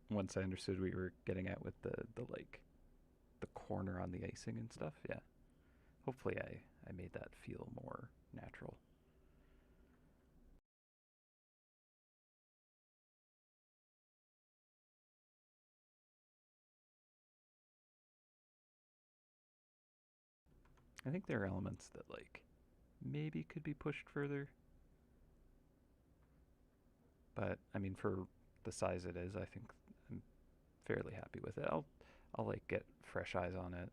once I understood what you were getting at with the like the corner on the icing and stuff. Yeah, hopefully I made that feel more natural. I think there are elements that like maybe could be pushed further, but I mean for the size it is, I think I'm fairly happy with it. I'll like get fresh eyes on it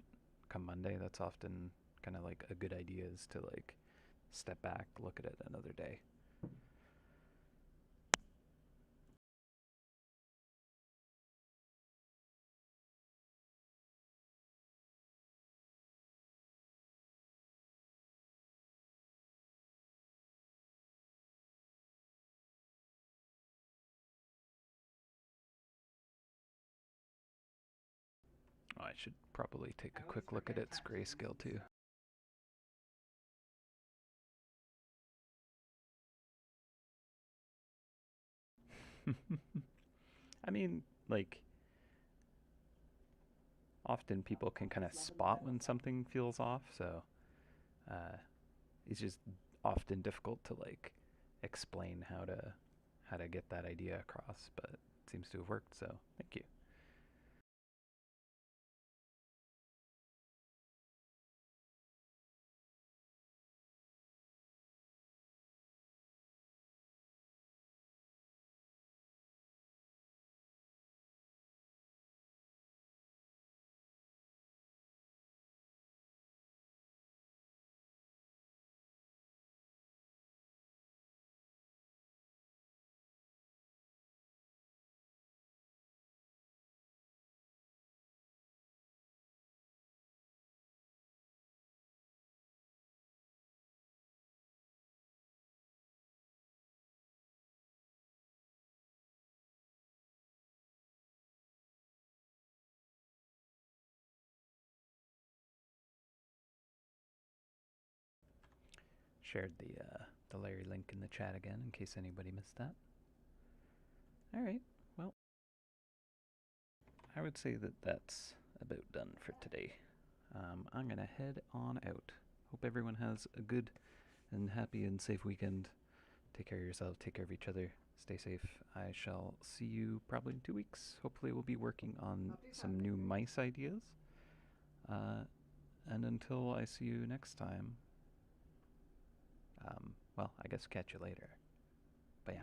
come Monday. That's often kind of like a good idea is to like step back, look at it another day. Oh, I should probably take a quick look at its grayscale too. I mean, like, often people can kind of spot when something feels off, so uh, it's just often difficult to like explain how to get that idea across, but it seems to have worked, so thank you. Shared the Larry link in the chat again in case anybody missed that. All right, well, I would say that that's about done for today. I'm gonna head on out. Hope everyone has a good and happy and safe weekend. Take care of yourself, take care of each other, stay safe. I shall see you probably in 2 weeks. Hopefully, we'll be working on some new mice ideas. And until I see you next time, well, I guess catch you later. But yeah.